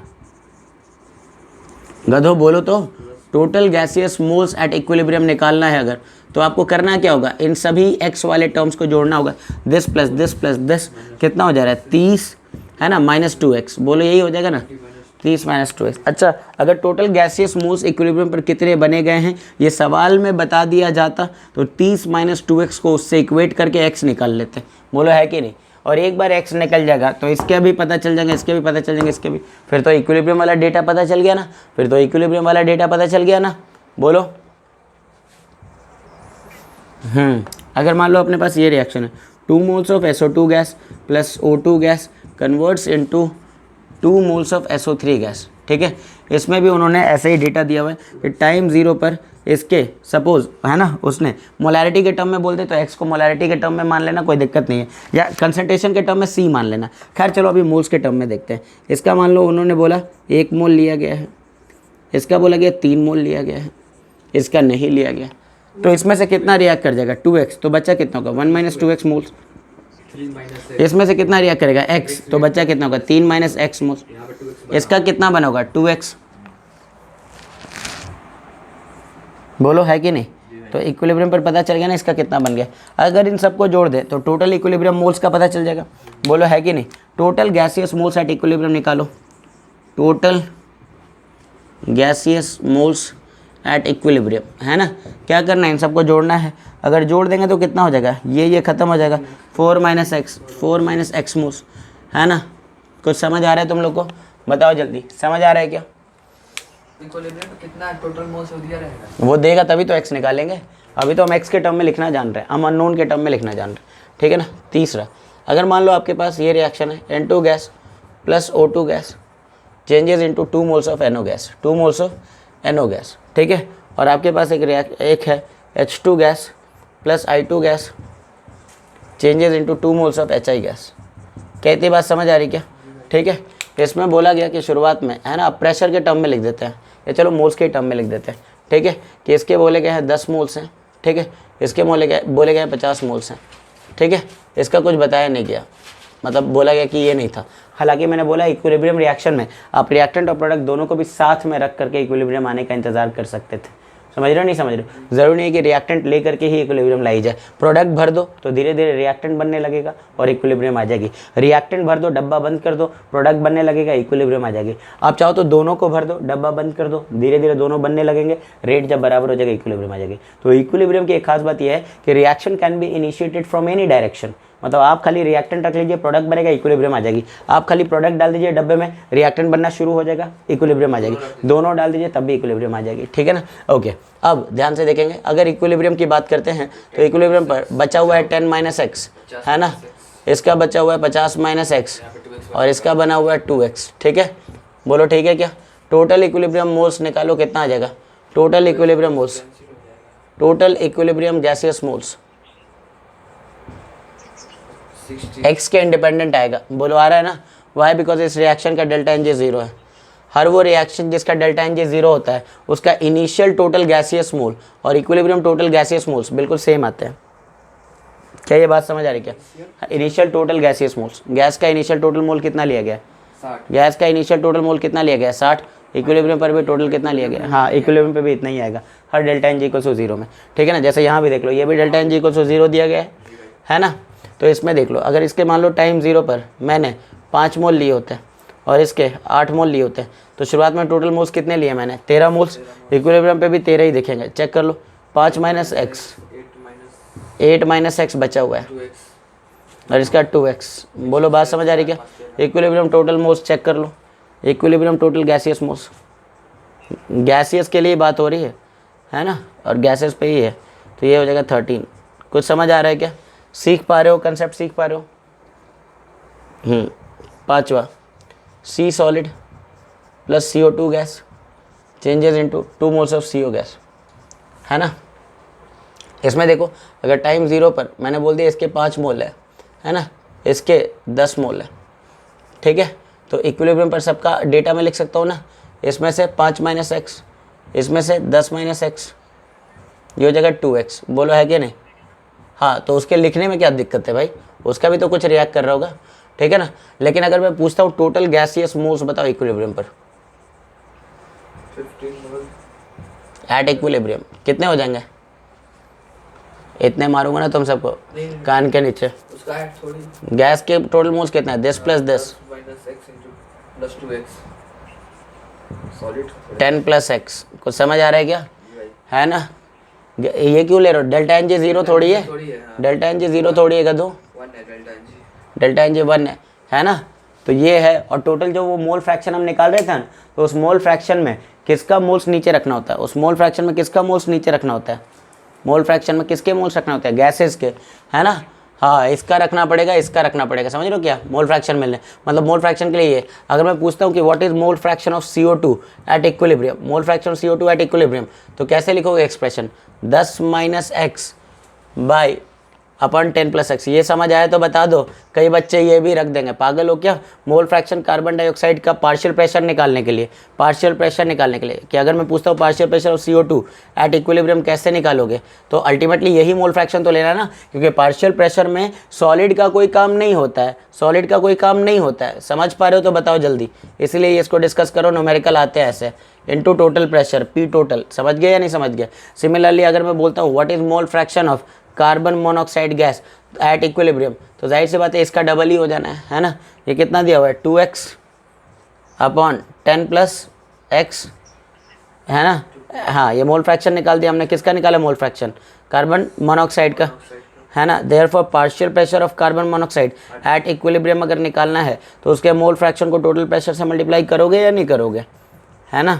गधो बोलो तो, total gaseous moles at equilibrium निकालना है अगर, तो आपको करना क्या होगा, इन सभी x वाले टर्म्स को जोड़ना होगा। दिस प्लस दिस कितना हो जा रहा है, 30, है ना, -2x, बोलो यही हो जाएगा ना, 30 - 2x। अच्छा, अगर टोटल गैसियस मोल्स इक्विलिब्रियम पर कितने बने गए हैं ये सवाल में बता दिया जाता तो 30 - 2x को उससे इक्वेट करके x निकाल लेते, बोलो है कि नहीं। और एक बार x निकल जाएगा तो इसके भी पता चल जाएंगे, इसके भी पता चल जाएंगे, इसके भी, फिर तो इक्विलिब्रियम वाला डेटा पता चल गया ना, फिर तो इक्विलिब्रियम वाला डेटा पता चल गया ना, बोलो। अगर मान लो अपने पास ये रिएक्शन है, 2 moles of SO2 gas plus O2 gas converts into 2 moles of SO3 gas, ठीक है। इसमें भी उन्होंने ऐसे ही डेटा दिया हुआ है कि टाइम 0 पर इसके सपोज है ना, उसने मोलैरिटी के टर्म में बोलते तो x को मोलैरिटी के टर्म में मान लेना, कोई दिक्कत नहीं है, या कंसंट्रेशन के टर्म में c मान लेना। खैर चलो अभी मोल्स के टर्म में देखते हैं। इसका मान लो उन्होंने बोला 1 मोल लिया गया है, इसका बोला गया 3 मोल लिया गया है, इसका नहीं लिया गया, तो इसमें से कितना रिएक्ट कर जाएगा 2x, तो बच्चा कितना होगा 1 - 2x मोल्स। इसमें से कितना रिएक्ट करेगा x, तो बच्चा कितना होगा 3 - x मोल्स। इसका कितना बना होगा 2x, बोलो है कि नहीं। तो इक्विलिब्रियम पर पता चल गया ना इसका कितना बन गया। अगर इन सबको जोड़ दे तो टोटल इक्विलिब्रियम मोल्स का पता चल जाएगा, बोलो है कि नहीं। Total gaseous moles at equilibrium निकालो, total gaseous moles at equilibrium, है ना। क्या करना है, इन सबको जोड़ना है। अगर जोड़ देंगे तो कितना हो जाएगा, ये ख़त्म हो जाएगा 4 - x मोल्स, है ना। कुछ समझ आ रहा है तुम लोग को, बताओ जल्दी, समझ आ रहा है क्या। इक्विलिब्रियम कितना टोटल मोल्स दिया रहेगा, वो देगा तभी तो x निकालेंगे। अभी तो हम x के टर्म में लिखना जान रहे हैं, हम अननोन के टर्म में लिखना जान रहे हैं, ठीक है ना। तीसरा, अगर मान लो आपके पास ये रिएक्शन है N2 gas plus O2 gas changes into 2 moles of NO gas, 2 moles of NO gas, ठीक है। और आपके पास एक है H2 gas plus I2 gas changes into 2 moles of HI gas. कहती बात समझ आ रही क्या, ठीक है। इसमें बोला गया कि शुरुआत में, है ना, अब प्रेशर के टर्म में लिख देते हैं, या चलो मोल्स के टर्म में लिख देते हैं, ठीक है। कि इसके बोले गए हैं 10 मोल्स हैं, ठीक है। इसके बोले गए 50 मोल्स हैं, ठीक है। इसका कुछ बताया नहीं गया, मतलब बोला गया कि ये नहीं था। हालांकि मैंने बोला इक्विलिब्रियम रिएक्शन में आप रिएक्टेंट और प्रोडक्ट दोनों को भी साथ में रख करके इक्विलिब्रियम आने का इंतजार कर सकते थे। समझ रहे हो नहीं समझ रहे हो, ज़रूरी नहीं है कि रिएक्टेंट ले करके ही इक्विलिब्रियम लाई जाए। प्रोडक्ट भर दो तो धीरे धीरे रिएक्टेंट बनने लगेगा और इक्विलिब्रियम आ जाएगी। रिएक्टेंट भर दो, डब्बा बंद कर दो, प्रोडक्ट बनने लगेगा, इक्विलिब्रियम आ जाएगी। आप चाहो तो दोनों को भर दो, डब्बा बंद कर दो, धीरे धीरे दोनों बनने लगेंगे, रेट जब बराबर हो जाएगा इक्विलिब्रियम आ जाएगी। तो इक्विलिब्रियम की एक खास बात यह है कि reaction can be initiated from any direction. मतलब आप खाली रिएक्टेंट रख लीजिए, प्रोडक्ट बनेगा, इक्विलिब्रियम आ जाएगी। आप खाली प्रोडक्ट डाल दीजिए डब्बे में, रिएक्टेंट बनना शुरू हो जाएगा, इक्विलिब्रियम आ जाएगी। दोनों डाल दीजिए तब भी इक्विलिब्रियम आ जाएगी, ठीक है ना। ओके, अब ध्यान से देखेंगे, अगर इक्विलिब्रियम की बात करते हैं तो इक्विलिब्रियम पर बचा हुआ है 10 - x, है ना। इसका बचा हुआ है 50 - x और इसका बना हुआ है 2x, ठीक है। बोलो ठीक है क्या। टोटल इक्विलिब्रियम मोल्स निकालो, कितना आ जाएगा total equilibrium moles, total equilibrium gaseous moles. x के इंडिपेंडेंट आएगा, बोलो आ रहा है ना। वाई, बिकॉज इस रिएक्शन का डेल्टा एन जे 0 है। हर वो रिएक्शन जिसका डेल्टा एन जे 0 होता है उसका इनिशियल टोटल गैसियस मोल और इक्विलिब्रियम टोटल गैसियस मोल्स बिल्कुल सेम आते हैं। क्या ये बात समझ आ रही क्या। Initial total gaseous moles, gas का इनिशियल टोटल मोल कितना लिया गया, 60। गैस का इनिशियल टोटल मोल कितना लिया गया 60। इक्विलिब्रियम पर भी टोटल कितना लिया गया, हाँ इक्विलिब्रियम पे भी इतना ही आएगा हर delta N G equal to 0 में, ठीक है ना। जैसे यहाँ भी देख लो, ये भी delta N G equal to 0 दिया गया है ना। तो इसमें देख लो, अगर इसके मान लो टाइम 0 पर मैंने 5 मोल लिए होते हैं और इसके 8 मोल लिए होते हैं, तो शुरुआत में टोटल मोल्स कितने लिए मैंने 13 मोल्स। इक्विलिब्रियम पे भी 13 ही दिखेंगे, चेक कर लो। 5 - x, 8 - x बचा हुआ है 2x और इसका 2x। बोलो बात समझ आ रही क्या। इक्विलिब्रियम टोटल मोल्स चेक कर लो, equilibrium total gaseous moles, gaseous के लिए बात हो रही है ना, और गैसेस पे ही है, तो ये हो जाएगा 13। कुछ समझ आ रहा है क्या, सीख पा रहे हो, कंसेप्ट सीख पा रहे हो। पांचवा, C solid plus CO2 gas changes into 2 moles of CO gas, है ना। इसमें देखो, अगर टाइम 0 पर मैंने बोल दिया इसके 5 मोल है ना, इसके 10 मोल है, ठीक है। तो इक्विलिब्रियम पर सबका डेटा में लिख सकता हूँ ना, इसमें से 5 - x, इसमें से 10 - x, ये हो जाएगा 2x। बोलो है कि नहीं। हाँ, तो उसके लिखने में क्या दिक्कत है भाई, उसका भी तो कुछ रिएक्ट कर रहा होगा, ठीक है ना। लेकिन अगर मैं पूछता हूँ टोटल गैसियस मोल्स बताओ इक्विलिब्रियम पर 15 मोल एट इक्विलिब्रियम कितने हो जाएंगे, इतने मारूंगा ना तुम सबको नहीं, कान के नीचे। उसका ऐड थोड़ी गैस के टोटल मोल्स कितना है 10 + 10 -x into plus 2x solid 10 + x। कुछ समझ आ रहा है क्या, है ना। ये क्यों ले रहे हो, डेल्टा एन जे 0 थोड़ी है, थोड़ी है, हाँ। डेल्टा एन जे 0 थोड़ी है, गधो 1 है delta N G. Delta N G 1 है ना। तो ये है, और टोटल जो वो मोल फ्रैक्शन हम निकाल रहे थे ना, तो उस मोल फ्रैक्शन में किसका मोल्स नीचे रखना होता है, उस मोल फ्रैक्शन में किसका मोल्स नीचे रखना होता है, मोल फ्रैक्शन में किसके मोल्स रखना होता है, गैसेस के, है ना। हाँ, इसका रखना पड़ेगा, इसका रखना पड़ेगा, समझ रहे हो क्या, मोल फ्रैक्शन मिलने मतलब मोल फ्रैक्शन के लिए ये। अगर मैं पूछता हूँ कि what is mole fraction of CO2 at equilibrium, mole fraction of CO2 eight equilibrium, तो कैसे लिखोगे expression 10 - x by upon 10 + x। ये समझ आया तो बता दो। कई बच्चे ये भी रख देंगे, पागल हो क्या, मोल फ्रैक्शन कार्बन डाइऑक्साइड का पार्शियल प्रेशर निकालने के लिए, पार्शियल प्रेशर निकालने के लिए, कि अगर मैं पूछता हूँ partial pressure of CO2 at equilibrium कैसे निकालोगे, तो अल्टीमेटली यही मोल फ्रैक्शन तो लेना ना, क्योंकि पार्शियल प्रेशर में सॉलिड का कोई काम नहीं होता है, सॉलिड का कोई काम नहीं होता है। समझ पा रहे हो तो बताओ जल्दी, इसलिए इसको डिस्कस करो, न्यूमेरिकल आते हैं ऐसे, into total pressure P total. समझ गए या नहीं समझ गए। सिमिलरली अगर मैं बोलता हूँ what is mole fraction of carbon monoxide gas at equilibrium, तो जाहिर सी बात है इसका डबल ही हो जाना है ना। ये कितना दिया हुआ है 2x अपॉन 10 + x, है ना। हाँ, ये मोल फ्रैक्शन निकाल दिया हमने। किसका निकाला मोल फ्रैक्शन, कार्बन मोनोऑक्साइड का, है ना। Therefore partial pressure of carbon monoxide eight equilibrium अगर निकालना है तो उसके मोल फ्रैक्शन को टोटल प्रेशर से मल्टीप्लाई करोगे या नहीं करोगे, है ना।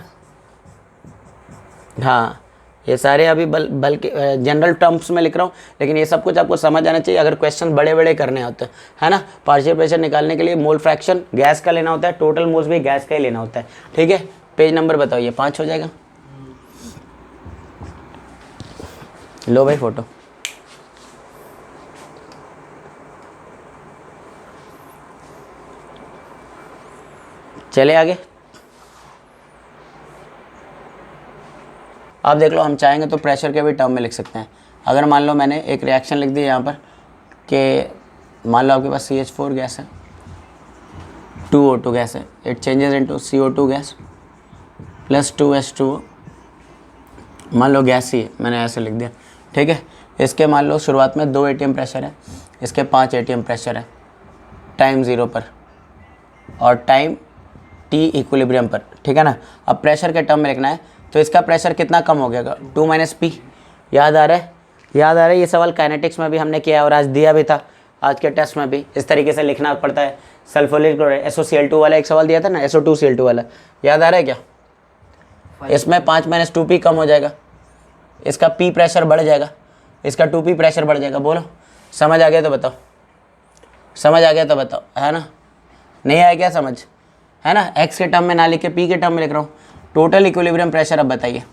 हाँ, ये सारे अभी बल्कि जनरल टर्म्स में लिख रहा हूँ, लेकिन ये सब कुछ आपको समझ आना चाहिए अगर क्वेश्चन बड़े बड़े करने होते हैं, है ना। पार्शियल प्रेशर निकालने के लिए मोल फ्रैक्शन गैस का लेना होता है, टोटल मोल्स भी गैस का ही लेना होता है, ठीक है। पेज नंबर बताओ, ये 5 हो जाएगा। लो भाई फोटो। चले आगे। आप देख लो, हम चाहेंगे तो प्रेशर के भी टर्म में लिख सकते हैं। अगर मान लो मैंने एक रिएक्शन लिख दी यहाँ पर कि मान लो आपके पास CH4 गैस है, 2O2 गैस है, it changes into CO2 gas plus 2H2O, मान लो गैस ही है, मैंने ऐसे लिख दिया, ठीक है। इसके मान लो शुरुआत में 2 ATM प्रेशर है, इसके 5 ATM प्रेशर है टाइम 0 पर और टाइम T इक्विलिब्रियम पर, ठीक है ना। अब प्रेशर के टर्म में लिखना है, तो इसका प्रेशर कितना कम हो गया, 2 - P। याद आ रहा है, याद आ रहा है। ये सवाल काइनेटिक्स में भी हमने किया और आज दिया भी था, आज के टेस्ट में भी इस तरीके से लिखना पड़ता है। सल्फोनिक क्लोराइड SOCl2 वाला एक सवाल दिया था ना, SO2Cl2 वाला, याद आ रहा है क्या। इसमें 5 - 2P कम हो जाएगा, इसका P प्रेशर बढ़ जाएगा, इसका 2P प्रेशर बढ़ जाएगा। बोलो समझ आ गया तो बताओ, समझ आ गया तो बताओ, है ना। नहीं आया क्या समझ, है ना। x के टर्म में ना लिख के P के टर्म में लिख रहा हूँ। टोटल इक्विलिब्रियम प्रेशर अब बताइए,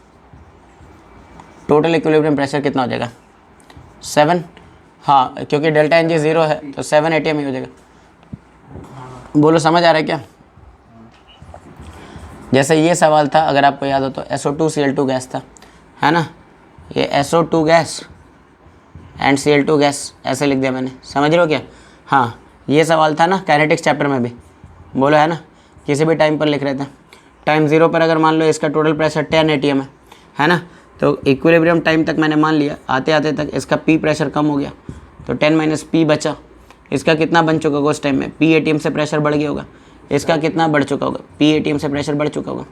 टोटल इक्विलिब्रियम प्रेशर कितना हो जाएगा 7। हाँ, क्योंकि डेल्टा एन जी 0 है तो 7 ATM ही हो जाएगा। बोलो समझ आ रहा है क्या। जैसे ये सवाल था, अगर आपको याद हो तो SO2Cl2 गैस था, है ना। ये SO2 gas and Cl2 gas ऐसे लिख दिया मैंने, समझ रहे हो क्या। हाँ, ये सवाल था ना काइनेटिक्स चैप्टर में भी, बोलो, है ना। किसी भी टाइम पर लिख रहे थे, टाइम 0 पर अगर मान लो इसका टोटल प्रेशर 10 ATM है ना, तो इक्विलिब्रियम टाइम तक मैंने मान लिया, आते आते तक इसका P प्रेशर कम हो गया, तो 10 - P बचा। इसका कितना बन चुका होगा उस टाइम में, P ATM से प्रेशर बढ़ गया होगा। इसका कितना बढ़ चुका होगा, P ATM से प्रेशर बढ़ चुका होगा।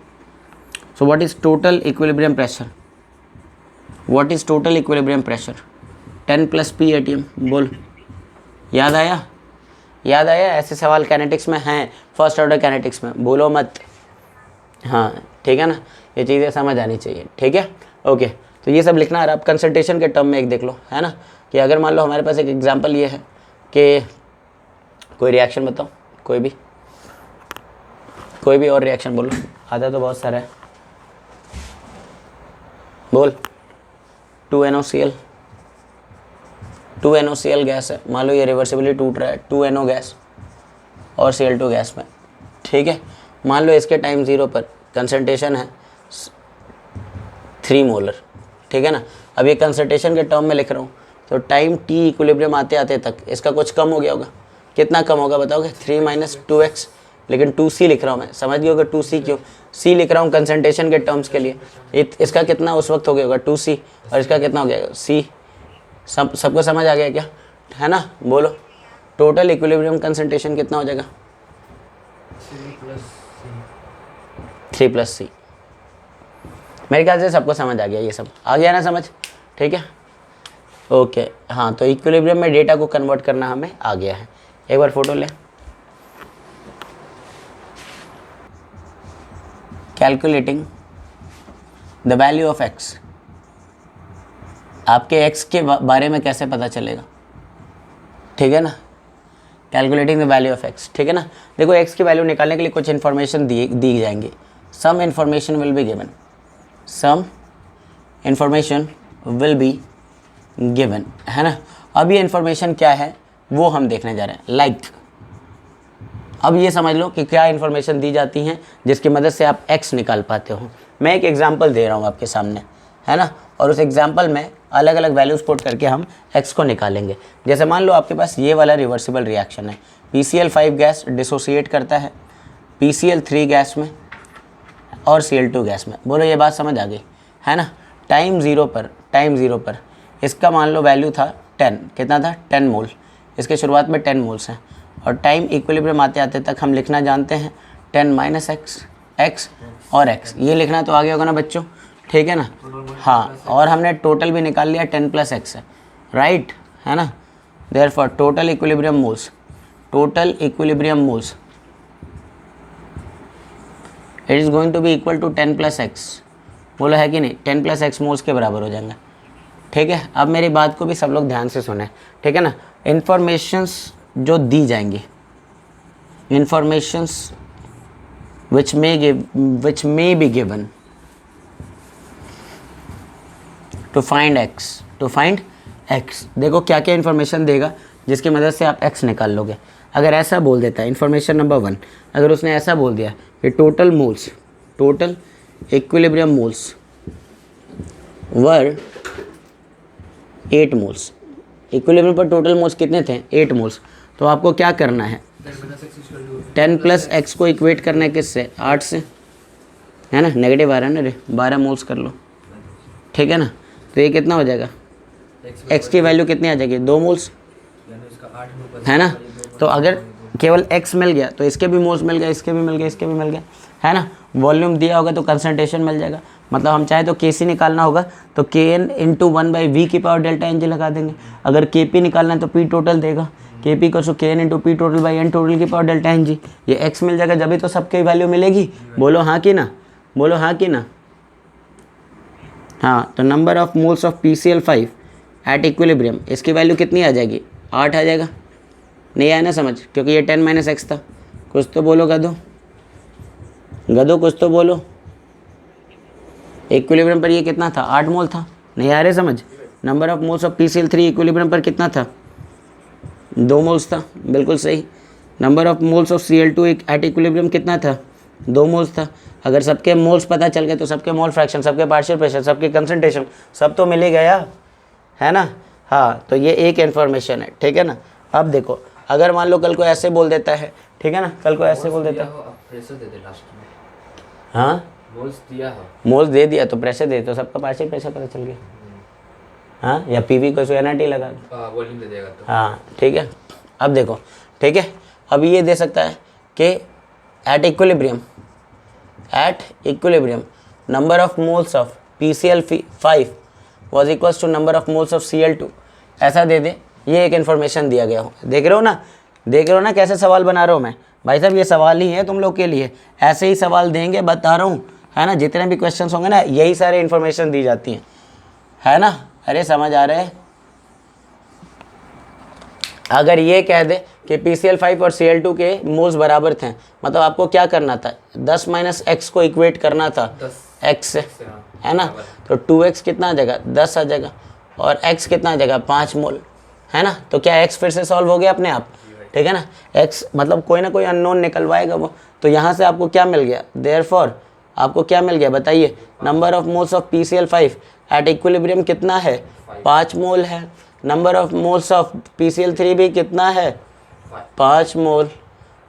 So what is total equilibrium pressure, what is total equilibrium pressure 10 + P ATM। बोल, याद आया, याद आया। ऐसे सवाल काइनेटिक्स में हैं, फर्स्ट ऑर्डर काइनेटिक्स में, बोलो मत। हाँ, ठीक है ना, ये चीज़ें समझ आनी चाहिए, ठीक है। ओके, तो ये सब लिखना है। आप कंसंट्रेशन के टर्म में एक देख लो, है ना, कि अगर मान लो हमारे पास एक एग्जांपल ये है कि कोई रिएक्शन बताओ, कोई भी और रिएक्शन बोलो, आता तो बहुत सारा है। बोल, 2NOCl गैस है, मान लो ये रिवर्सिबली टूट रहा है, 2NO गैस और Cl2 गैस में, ठीक है। मान लो इसके टाइम 0 पर कंसंट्रेशन है 3 मोलर, ठीक है ना। अब ये कंसंट्रेशन के टर्म में लिख रहा हूँ, तो टाइम T इक्विलिब्रियम आते आते तक इसका कुछ कम हो गया होगा। कितना कम होगा बताओगे, 3 - 2x, लेकिन 2C लिख रहा हूँ मैं, समझ गए होगा 2C क्यों, C लिख रहा हूँ कंसंट्रेशन के टर्म्स के लिए। इसका कितना उस वक्त हो गया होगा 2C, और इसका कितना हो गया C। सबको समझ आ गया क्या, है ना। बोलो, टोटल इक्विलिब्रियम कंसंट्रेशन कितना हो जाएगा 3 + C। मेरे ख्याल से सबको समझ आ गया, ये सब आ गया ना समझ, ठीक है। ओके, हाँ, तो इक्विलिब्रियम में डेटा को कन्वर्ट करना हमें आ गया है। एक बार फोटो ले। Calculating the value of x, आपके एक्स के बारे में कैसे पता चलेगा, ठीक है ना। Calculating the value of x, ठीक है ना। देखो एक्स की वैल्यू निकालने के लिए कुछ इन्फॉर्मेशन दी जाएंगी, some information will be given, some information will be given, है ना। अब ये इन्फॉर्मेशन क्या है वो हम देखने जा रहे हैं। लाइक अब ये समझ लो कि क्या इन्फॉर्मेशन दी जाती हैं जिसकी मदद से आप एक्स निकाल पाते हो। मैं एक एग्जांपल दे रहा हूँ आपके सामने, है ना, और उस एग्जांपल में अलग अलग वैल्यूज पुट करके हम एक्स को निकालेंगे। जैसे मान लो आपके पास ये वाला रिवर्सिबल रिएक्शन है, PCl5 गैस डिसोसिएट करता है PCl3 गैस में और Cl2 गैस में। बोलो ये बात समझ आ गई, है ना। टाइम ज़ीरो पर इसका मान लो वैल्यू था 10, कितना था 10 मोल, इसके शुरुआत में 10 मोल्स हैं, और टाइम इक्विलिब्रियम आते आते तक हम लिखना जानते हैं 10 माइनस एक्स और एक्स, ये लिखना तो आ गया होगा ना बच्चों, ठीक है ना। हाँ, और हमने टोटल भी निकाल लिया 10 प्लस एक्स है, राइट, है ना। Therefore total equilibrium moles it is going to be equal to 10 plus X. बोला है कि नहीं, 10 प्लस एक्स मोल्स के बराबर हो जाएंगे, ठीक है। अब मेरी बात को भी सब लोग ध्यान से सुने, ठीक है ना। इन्फॉर्मेशंस जो दी जाएंगी, informations which may be given to find x, देखो क्या क्या इन्फॉर्मेशन देगा जिसकी मदद से आप x निकाल लोगे। अगर ऐसा बोल देता है इन्फॉर्मेशन नंबर 1, अगर उसने ऐसा बोल दिया कि टोटल इक्विलिब्रियम मोल्स वर 8 मोल्स, इक्विलिब्रियम पर टोटल मोल्स कितने थे 8 मोल्स, तो आपको क्या करना है 10 प्लस एक्स को इक्वेट करना है किससे 8 से, है ना, नेगेटिव आ रहा है ना रे, 12 मोल्स कर लो, ठीक है ना। तो ये कितना हो जाएगा, एक्स की वैल्यू कितनी आ जाएगी 2 मोल्स, है ना। तो अगर केवल एक्स मिल गया तो इसके भी मोल्स मिल गए, इसके भी मिल गए, इसके भी मिल गए, है ना। वॉल्यूम दिया होगा तो कंसंट्रेशन मिल जाएगा, मतलब हम चाहे तो Kc निकालना होगा तो Kn इंटू 1/v की पावर डेल्टा एन जी लगा देंगे। अगर Kp निकालना है तो P टोटल देगा, Kp को so Kn into P total by N total की पावर डेल्टा एन जी। ये x मिल जाएगा, जब भी तो सबकी वैल्यू मिलेगी। बोलो हाँ कि ना, बोलो हाँ कि ना। हाँ, तो number of moles of PCl5 at equilibrium, इसकी वैल्यू कितनी आ जाएगी 8 आ जाएगा। नहीं आया ना समझ, क्योंकि ये 10 माइनस एक्स था। कुछ तो बोलो गधो, कुछ तो बोलो। इक्विलिब्रियम पर ये कितना था 8 मोल था, नहीं आ रहे समझ। Number of moles of PCl3 equilibrium पर कितना था 2 मोल्स था, बिल्कुल सही। Number of moles of Cl2 at equilibrium कितना था 2 मोल्स था। अगर सबके मोल्स पता चल गए तो सबके मोल फ्रैक्शन, सबके पार्शियल प्रेशर, सबके कंसंट्रेशन सब तो मिल ही गया, है ना। हाँ, तो ये एक इन्फॉर्मेशन है, ठीक है ना। अब देखो, अगर मान लो कल को ऐसे बोल देता है, ठीक है ना, कल को ऐसे बोल देता है, प्रेशर दे दे लास्ट में। हाँ मोल्स दे दिया तो प्रेशर दे, तो सबका पार्शियल प्रेशर पता चल गया। हाँ, या PV को NRT लगा दो, वॉल्यूम दे देगा तो। हाँ ठीक है। अब देखो, ठीक है, अब ये दे सकता है कि at equilibrium number of moles of PCl5 was equals to number of moles of Cl2, ऐसा दे दे। ये एक इन्फॉर्मेशन दिया गया हो, देख रहे हो ना कैसे सवाल बना रहा हूँ मैं भाई साहब। ये सवाल ही है तुम लोग के लिए, ऐसे ही सवाल देंगे, बता रहा हूँ, है ना। जितने भी क्वेश्चन होंगे ना, यही सारे इन्फॉर्मेशन दी जाती हैं, है ना। अरे समझ आ रहा है। अगर ये कह दे कि PCl5 और Cl2 के मोल्स बराबर थे, मतलब आपको क्या करना था 10 माइनस एक्स को इक्वेट करना था x से, है ना। तो 2x कितना आ जाएगा 10 आ जाएगा, और x कितना आ जाएगा 5 मोल, है ना। तो क्या x फिर से सॉल्व हो गया अपने आप, ठीक है ना। x मतलब कोई ना कोई अननोन निकलवाएगा वो। तो यहाँ से आपको क्या मिल गया, देयरफॉर आपको क्या मिल गया बताइए, number of moles of PCl5 at equilibrium कितना है 5 मोल है। Number of moles of PCl3 भी कितना है 5 मोल,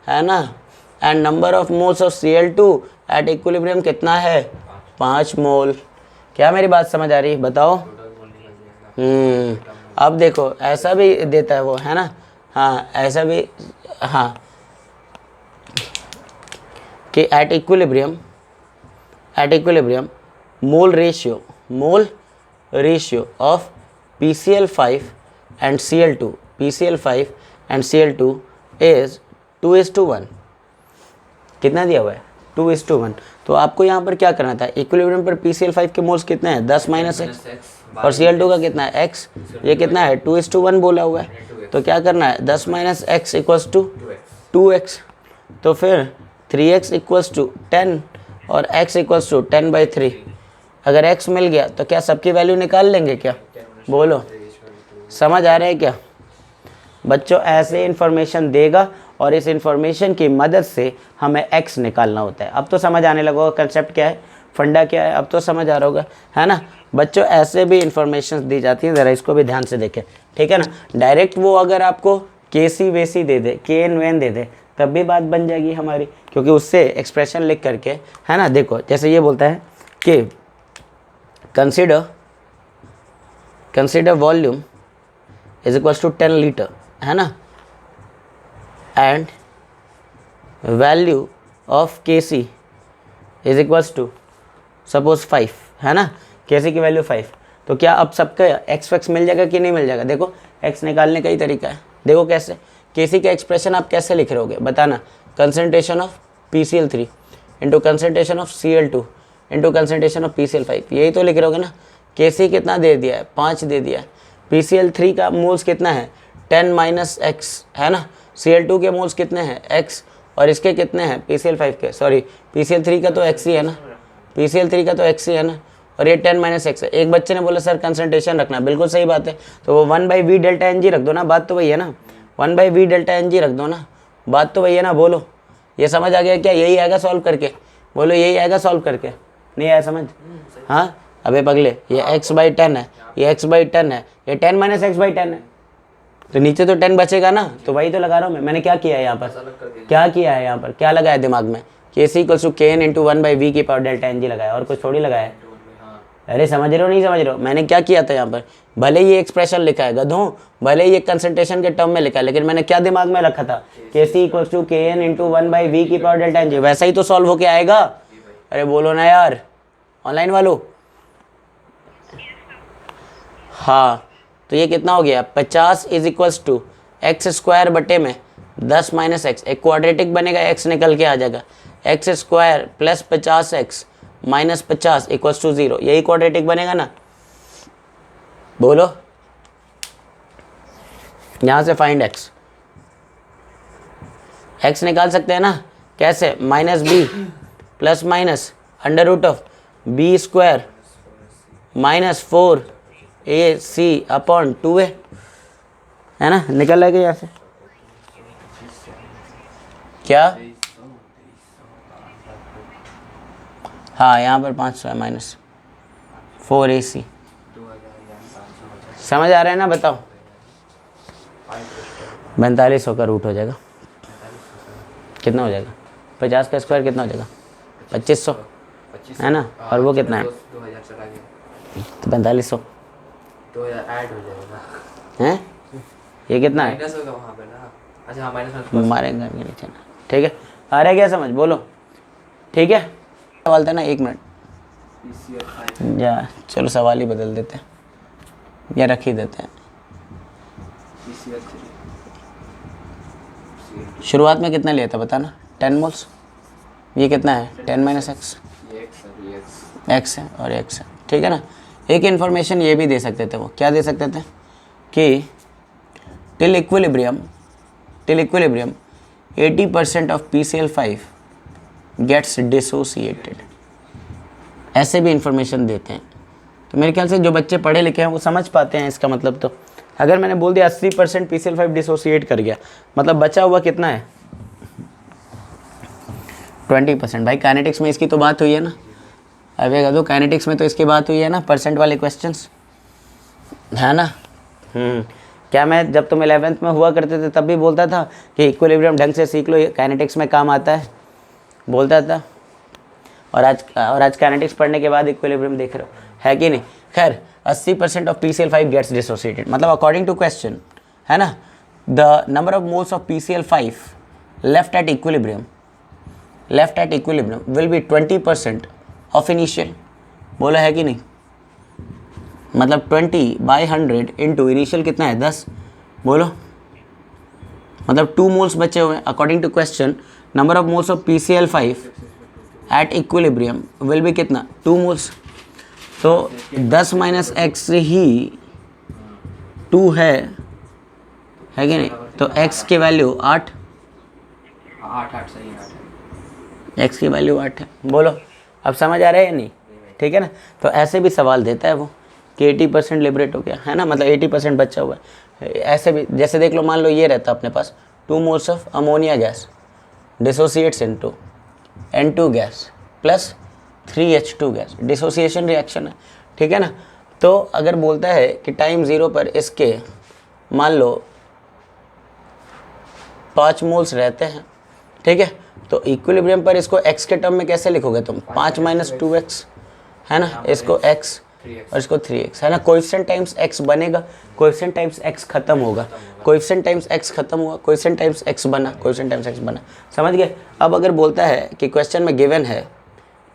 है ना। And number of moles of Cl2 at equilibrium कितना है 5 मोल। क्या मेरी बात समझ आ रही, बताओ। अब देखो ऐसा भी देता है वो, है ना। हाँ ऐसा भी, हाँ, कि at equilibrium mole ratio of PCl5 and Cl2 is 2:1। कितना दिया हुआ है? 2:1। तो आपको यहाँ पर क्या करना था, इक्विलिब्रियम पर PCl5 के मोल्स कितने हैं? 10 - x, और Cl2 का कितना है? x। ये कितना है? 2:1 बोला हुआ है, तो क्या करना है? 10 - x = 2x। तो फिर 3x = 10 और x = 10/3। अगर x मिल गया तो क्या सबकी वैल्यू निकाल लेंगे क्या? बोलो, समझ आ रहा है क्या? बच्चों ऐसे इन्फॉर्मेशन देगा और इस इन्फॉर्मेशन की मदद से हमें x निकालना होता है। अब तो समझ आने लगा होगा कंसेप्ट क्या है, फंडा क्या है, अब तो समझ आ रहा होगा, है ना। बच्चों ऐसे भी इन्फॉर्मेशन दी जाती है, ज़रा इसको भी ध्यान से देखें, ठीक है ना। डायरेक्ट वो अगर आपको केसी वेसी दे दे, केन वेन दे दे, तब भी बात बन जाएगी हमारी, क्योंकि उससे एक्सप्रेशन लिख करके, है ना। देखो जैसे ये बोलता है कि consider volume is equals to 10 litre, है ना, and value of Kc is equals to suppose 5, है ना। Kc की वैल्यू 5, तो क्या अब सबका एक्स मिल जाएगा कि नहीं मिल जाएगा? देखो x निकालने का ही तरीका है, देखो कैसे। Kc का एक्सप्रेशन आप कैसे लिख रहे होगे बताना, concentration of PCl3 into concentration of Cl2 into concentration of PCl5, यही तो लिख रहे होगे ना। Kc कितना दे दिया है? 5 दे दिया है। PCl3 का मोल्स कितना है? 10 - x, है ना। Cl2 के मोल्स कितने हैं? x, और इसके कितने हैं? PCl5 के, सॉरी PCl3 का तो x ही है ना, PCl3 का तो x ही है ना, और ये 10 - x है। एक बच्चे ने बोला सर कंसंट्रेशन रखना, बिल्कुल सही बात है, तो वो 1/v डेल्टा Ng रख दो ना, बात तो वही है ना। 1/v डेल्टा Ng रख दो ना, बात तो वही है ना। बोलो, ये समझ आ गया क्या? यही आएगा सॉल्व करके, बोलो यही आएगा सॉल्व करके, नहीं आया समझ? हाँ अबे पगले, ये x/10 है, ये x/10 है, ये 10 - x/10 है, तो नीचे तो 10 बचेगा ना, तो वही तो लगा रहा हूँ मैं। मैंने क्या किया है यहाँ पर, क्या किया है यहाँ पर, क्या लगाया दिमाग में? Kc = Kn × 1/v की पावर डेल्टा Ng लगाया, और कुछ थोड़ी लगाया है। अरे समझ रहे हो नहीं समझ रहे हो? मैंने क्या किया था यहाँ पर, भले ही एक्सप्रेशन लिखा है गधों, भले ही एक कंसंट्रेशन के टर्म में लिखा है, लेकिन मैंने क्या दिमाग में रखा था? Kc = Kn × 1/v की पावर डेल्टा Ng, वैसा ही तो सॉल्व होके आएगा। अरे बोलो ना यार ऑनलाइन वालों। हाँ, तो ये कितना हो गया? 50 = x² बटे में 10 - x, एक क्वाड्रेटिक बनेगा, x निकल के आ जाएगा, x² + 50x - 50 = 0, यही क्वाड्रेटिक बनेगा ना। बोलो, यहाँ से फाइंड x निकाल सकते हैं ना, कैसे? -b + -√b² -4ac/2a, है ना, निकल आएगा यहाँ से। क्या? हाँ यहाँ पर 500 है, -4ac, समझ आ रहा है ना? बताओ 4500 का रूट हो जाएगा, कितना हो जाएगा? 50 का स्क्वायर कितना हो जाएगा? 2500, है ना, और वो कितना है? 2000 चला गया, तो 4500 2000 ऐड हो जाएगा, हैं? ये कितना है? माइनस होगा वहाँ पे ना। अच्छा हाँ, माइनस हमारे घर के नीचे ना, ठीक है। आ रहा है क्या समझ? बोलो, ठीक है। सवाल था ना, 1 मिनट या चलो सवाल ही बदल देते हैं या रख ही देते हैं। शुरुआत में कितना लिया था बताना? 10 मोल्स। ये कितना है? 10 - x, x है और x है, ठीक है ना। एक इन्फॉर्मेशन ये भी दे सकते थे, वो क्या दे सकते थे कि till equilibrium 80% of PCl5 gets dissociated, ऐसे भी इंफॉर्मेशन देते हैं। तो मेरे ख्याल से जो बच्चे पढ़े लिखे हैं वो समझ पाते हैं इसका मतलब। तो अगर मैंने बोल दिया 80% PCl5 डिसोसिएट कर गया, मतलब बचा हुआ कितना है? 20%। भाई काइनेटिक्स में इसकी तो बात हुई है ना, अबे दो काइनेटिक्स में तो इसकी बात हुई है ना, परसेंट वाले क्वेश्चंस, है ना। क्या मैं जब तुम 11th में हुआ करते थे तब भी बोलता था कि इक्विलिब्रियम ढंग से सीख लो, ये काइनेटिक्स में काम आता है, बोलता था। और आज काइनेटिक्स पढ़ने के बाद इक्विलिब्रियम देख रहे हो, है कि नहीं। खैर 80% ऑफ PCl5 गेट्स डिसोसिएटेड, मतलब अकॉर्डिंग टू क्वेश्चन, है ना, the number of moles of PCl5 left eight equilibrium will B 20% of initial. बोला है कि नहीं, मतलब 20/100 इंटू इनिशियल कितना है? 10। बोलो मतलब 2 मोल्स बचे हुए हैं। According to question number of moles of PCl5 at equilibrium will be कितना 2 मोल्स। तो 10 माइनस एक्स ही 2 है कि नहीं, तो x की वैल्यू 8, 8 सही है, 8 x की वैल्यू 8 है। बोलो अब समझ आ रहा है या नहीं, ठीक है ना। तो ऐसे भी सवाल देता है वो कि 80% लिबरेट हो गया है ना, मतलब 80% बचा हुआ है। ऐसे भी जैसे देख लो, मान लो ये रहता अपने पास 2 moles of ammonia gas dissociates into N2 gas plus 3H2 gas, dissociation reaction है, ठीक है ना। तो अगर बोलता है कि टाइम 0 पर इसके मान लो 5 मोल्स रहते हैं, ठीक है, तो इक्विलिब्रियम पर इसको x के टर्म में कैसे लिखोगे तुम, 5 माइनस 2x है ना, इसको x और इसको 3x है ना। कोएफिशिएंट टाइम्स x बनेगा, कोएफिशिएंट टाइम्स x खत्म होगा, कोएफिशिएंट टाइम्स x खत्म हुआ, कोएफिशिएंट टाइम्स x बना, कोएफिशिएंट टाइम्स x बना। समझ गए। अब अगर बोलता है कि क्वेश्चन में गिवन है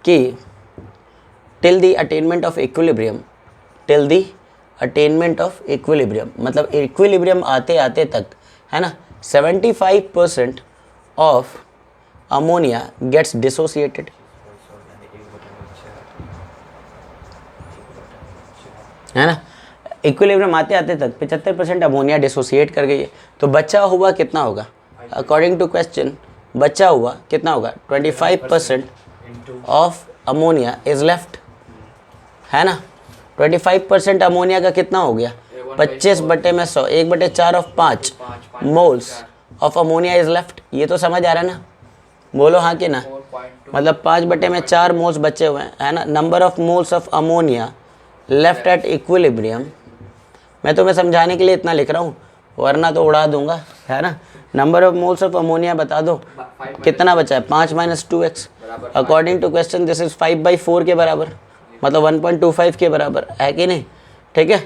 कि till the attainment of equilibrium, till the attainment of equilibrium मतलब इक्विलिब्रियम आते आते तक है ना 75% ऑफ अमोनिया गेट्स डिसोसिएटेड, है ना। इक्विलिब्रियम आते आते तक 75% अमोनिया डिसोसिएट कर गई है, तो बचा हुआ कितना होगा, अकॉर्डिंग टू क्वेश्चन बचा हुआ कितना होगा 25% ऑफ अमोनिया इज लेफ्ट, है ना। 25% अमोनिया का कितना हो गया 25/100, 1/4 of 5 moles of ammonia is left. ये तो समझ आ रहा है ना, बोलो हाँ कि ना। मतलब 5/4 मोल्स बचे हुए हैं, है ना। Number of moles of ammonia left at equilibrium, मैं तुम्हें समझाने के लिए इतना लिख रहा हूँ, वरना तो उड़ा दूंगा, है ना। Number of moles of ammonia बता दो कितना बचा है, 5 minus 2x। According to question this is 5/4 के बराबर, मतलब 1.25 के बराबर है कि नहीं, ठीक है।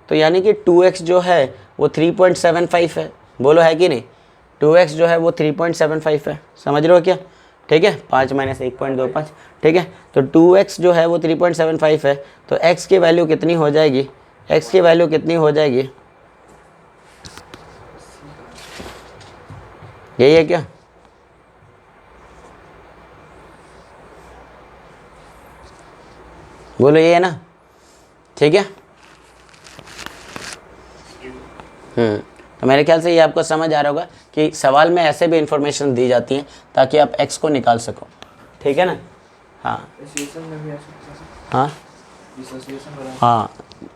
तो यानी कि 2x जो है वो 3.75 है, बोलो है कि नहीं। 2x जो है वो 3.75 है, समझ रहे हो क्या, ठीक है। 5 माइनस 1.25, ठीक है। तो 2x जो है वो 3.75 है, तो x की वैल्यू कितनी हो जाएगी, x की वैल्यू कितनी हो जाएगी, यही है क्या, बोलो ये है ना, ठीक है। तो मेरे ख्याल से ये आपको समझ आ रहा होगा कि सवाल में ऐसे भी इंफॉर्मेशन दी जाती हैं ताकि आप x को निकाल सको, ठीक है ना। हाँ हाँ हाँ,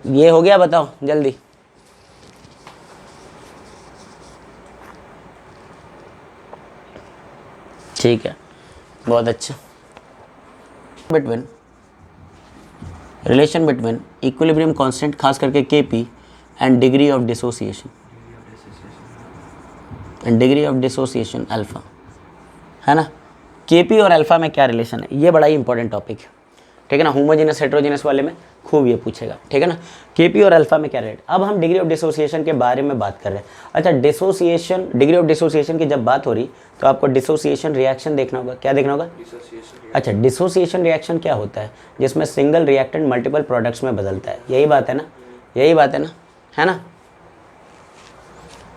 ये हो गया, बताओ जल्दी। ठीक है, बहुत अच्छा। Between relation between equilibrium constant खास करके Kp and degree of dissociation, and degree of dissociation alpha, है ना। Kp और अल्फा में क्या रिलेशन है, ये बड़ा ही इंपॉर्टेंट टॉपिक है, ठीक है ना। होमोजेनस हेट्रोजेनस वाले में खूब ये पूछेगा, ठीक है ना। Kp और अल्फा में क्या रेट। अब हम डिग्री ऑफ डिसोसिएशन के बारे में बात कर रहे हैं। अच्छा, डिसोसिएशन, डिग्री ऑफ डिसोसिएशन की जब बात हो रही तो आपको डिसोसिएशन रिएक्शन देखना होगा। क्या देखना होगा, अच्छा, डिसोसिएशन रिएक्शन क्या होता है, जिसमें सिंगल रिएक्टेंट मल्टीपल प्रोडक्ट्स में बदलता है, यही बात है ना, यही बात है ना, है ना।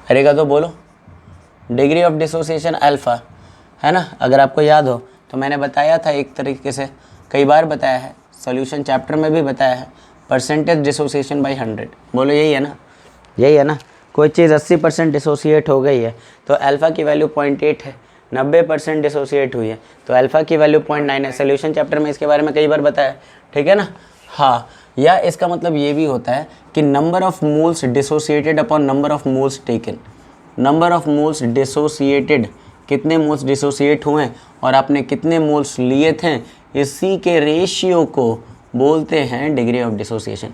अरे का तो बोलो, डिग्री ऑफ डिसोसिएशन अल्फा, है ना। अगर आपको याद हो तो मैंने बताया था एक तरीके से, कई बार बताया है, सॉल्यूशन चैप्टर में भी बताया है, परसेंटेज डिसोसिएशन बाय 100। बोलो यही है ना, यही है ना। कोई चीज़ 80% डिसोसिएट हो गई है तो अल्फ़ा की वैल्यू 0.8 है, 90% डिसोसिएट हुई है तो अल्फ़ा की वैल्यू 0.9 है। सॉल्यूशन चैप्टर में इसके बारे में कई बार बताया, ठीक है ना। हाँ, या इसका मतलब ये भी होता है कि number of moles dissociated upon number of moles taken, number of moles dissociated, कितने मोल्स डिसोसिएट हुए और आपने कितने मोल्स लिए थे, इसी के रेशियो को बोलते हैं डिग्री ऑफ डिसोसिएशन।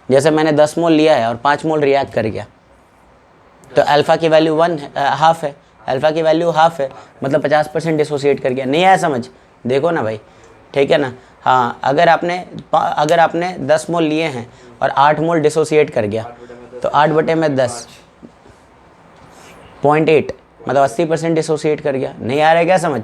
जैसे मैंने 10 मोल लिया है और 5 मोल रिएक्ट कर गया तो अल्फ़ा की वैल्यू 1 हाफ है, अल्फ़ा की वैल्यू हाफ है, मतलब 50% डिसोसिएट कर गया। नहीं आया समझ, देखो ना भाई, ठीक है ना। हाँ, अगर आपने 10 मोल लिए हैं और 8 मोल डिसोसिएट कर गया तो 8/10 0.8, मतलब 80% डिसोसिएट कर गया। नहीं आ रहा है क्या समझ,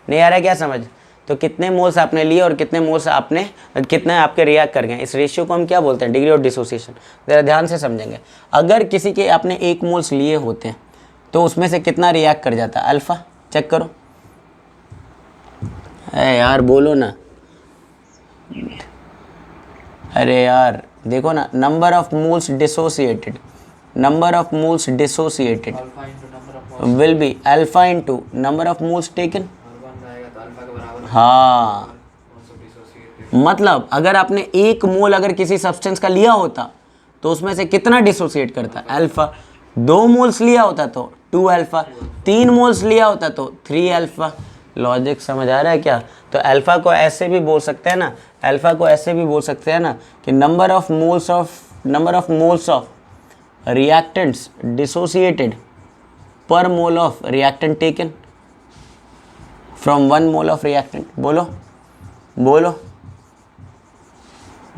नहीं आ रहा है क्या समझ। तो कितने मोल्स आपने लिए और कितने मोल्स आपने, कितने आपके रिएक्ट कर गए, इस रेशियो को हम क्या बोलते हैं, डिग्री ऑफ डिसोसिएशन। ज़रा ध्यान से समझेंगे। अगर किसी के आपने 1 मोल्स लिए होते हैं तो उसमें से कितना रिएक्ट कर जाता है? अल्फ़ा। चेक करो। अरे यार बोलो ना, अरे यार देखो ना, number of moles dissociated, number of moles dissociated alpha into number of moles will be alpha into number of moles taken. और 1 रहेगा तो अल्फा के बराबर हाँ, मोल्स ऑफ डिसोसिएटेड। मतलब अगर आपने 1 मोल अगर किसी सब्सटेंस का लिया होता तो उसमें से कितना डिसोसिएट करता? अल्फा। 2 मोल्स लिया होता तो 2 अल्फा, 3 मोल्स लिया होता तो 3 अल्फा। लॉजिक समझ आ रहा है क्या? तो अल्फा को ऐसे भी बोल सकते हैं ना, अल्फा को ऐसे भी बोल सकते हैं ना कि number of moles of reactants dissociated per mole of reactant taken from 1 mole of reactant. बोलो बोलो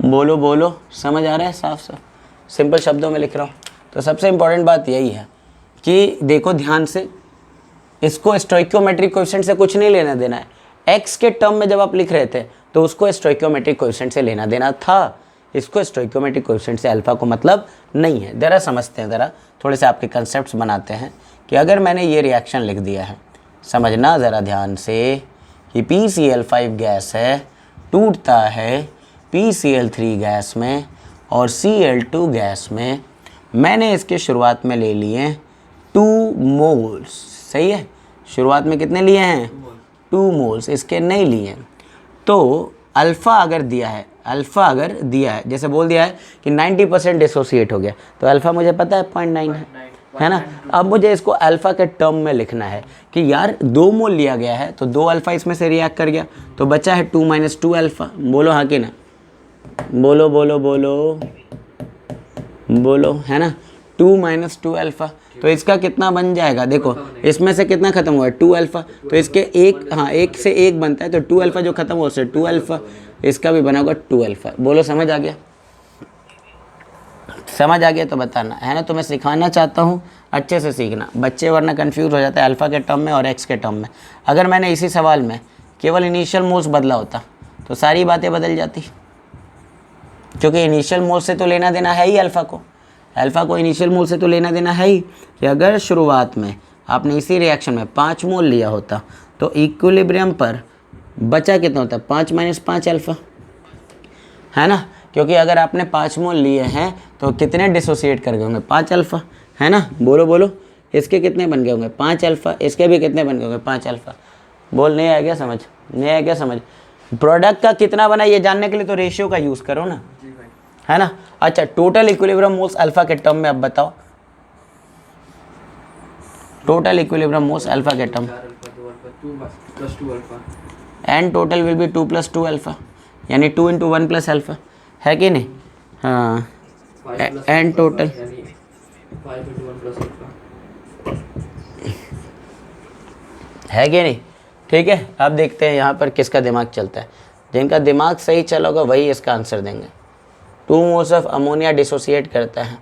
बोलो बोलो, समझ आ रहा है? साफ साफ सिंपल शब्दों में लिख रहा हूँ। तो सबसे इम्पॉर्टेंट बात यही है कि देखो ध्यान से, इसको स्टोइकियोमेट्रिक कोएफिशिएंट से कुछ नहीं लेना देना है। एक्स के टर्म में जब आप लिख रहे थे तो उसको स्टोइकियोमेट्रिक कोएफिशिएंट से लेना देना था, इसको स्टोइकियोमेट्रिक कोएफिशिएंट से अल्फा को मतलब नहीं है। ज़रा समझते हैं, ज़रा थोड़े से आपके कंसेप्ट्स बनाते हैं कि अगर मैंने ये रिएक्शन लिख दिया है, समझना ज़रा ध्यान से कि PCl5 गैस है, टूटता है PCl3 गैस में और Cl2 गैस में। मैंने इसके शुरुआत में ले लिए 2 मोल्स, सही है? शुरुआत में कितने लिए हैं? 2 मोल्स, इसके नहीं लिए। तो अल्फ़ा अगर दिया है, अल्फ़ा अगर दिया है, जैसे बोल दिया है कि 90% डिसोसिएट हो गया, तो अल्फ़ा मुझे पता है 0.9 है ना। अब मुझे इसको अल्फ़ा के टर्म में लिखना है कि यार 2 मोल लिया गया है तो 2 अल्फ़ा इसमें से रिएक्ट कर गया, तो बचा है 2 - 2 अल्फ़ा। बोलो हाँ कि ना? बोलो बोलो बोलो बोलो, है ना? 2 - 2 अल्फ़ा, तो इसका कितना बन जाएगा? देखो इसमें से कितना खत्म हुआ है? 2 अल्फ़ा, तो इसके एक, हाँ, एक से एक बनता है, तो 2 अल्फ़ा जो खत्म हुआ उससे 2 अल्फ़ा, इसका भी बना होगा 2 अल्फ़ा। बोलो समझ आ गया? समझ आ गया तो बताना, है ना? तो मैं सिखाना चाहता हूँ, अच्छे से सीखना, बच्चे वरना कंफ्यूज हो जाते हैं अल्फ़ा के टर्म में और एक्स के टर्म में। अगर मैंने इसी सवाल में केवल इनिशियल मोल्स बदला होता तो सारी बातें बदल जाती, क्योंकि इनिशियल मोल से तो लेना देना है ही अल्फ़ा को इनिशियल मोल से तो लेना देना है ही। कि अगर शुरुआत में आपने इसी रिएक्शन में 5 मोल लिया होता तो इक्विलिब्रियम पर बचा कितना होता? 5 - 5 अल्फ़ा, है ना? क्योंकि अगर आपने 5 मोल लिए हैं तो कितने डिसोसिएट कर गए होंगे? 5 अल्फ़ा, है ना? बोलो बोलो, इसके कितने बन गए होंगे? 5 अल्फ़ा, इसके भी कितने बन गए होंगे? 5 अल्फ़ा। बोल, नहीं आ गया समझ? नहीं आ गया समझ? प्रोडक्ट का कितना बना ये जानने के लिए तो रेशियो का यूज़ करो ना, है ना? अच्छा, टोटल इक्विलिब्रियम मोल्स अल्फ़ा के टर्म में अब बताओ, टोटल इक्विलिब्रियम मोल्स अल्फ़ा के term, 4 alpha 2 alpha 2 plus 2 alpha, and total will be 2 + 2 alpha, यानी 2 × 1 + अल्फ़ा, है कि नहीं? हाँ, एंड टोटल 5 × 1 + अल्फा, है कि नहीं? ठीक है, अब देखते हैं यहाँ पर किसका दिमाग चलता है। जिनका दिमाग सही चला होगा वही इसका आंसर देंगे। 2 मोल्स ऑफ अमोनिया डिसोसिएट करता है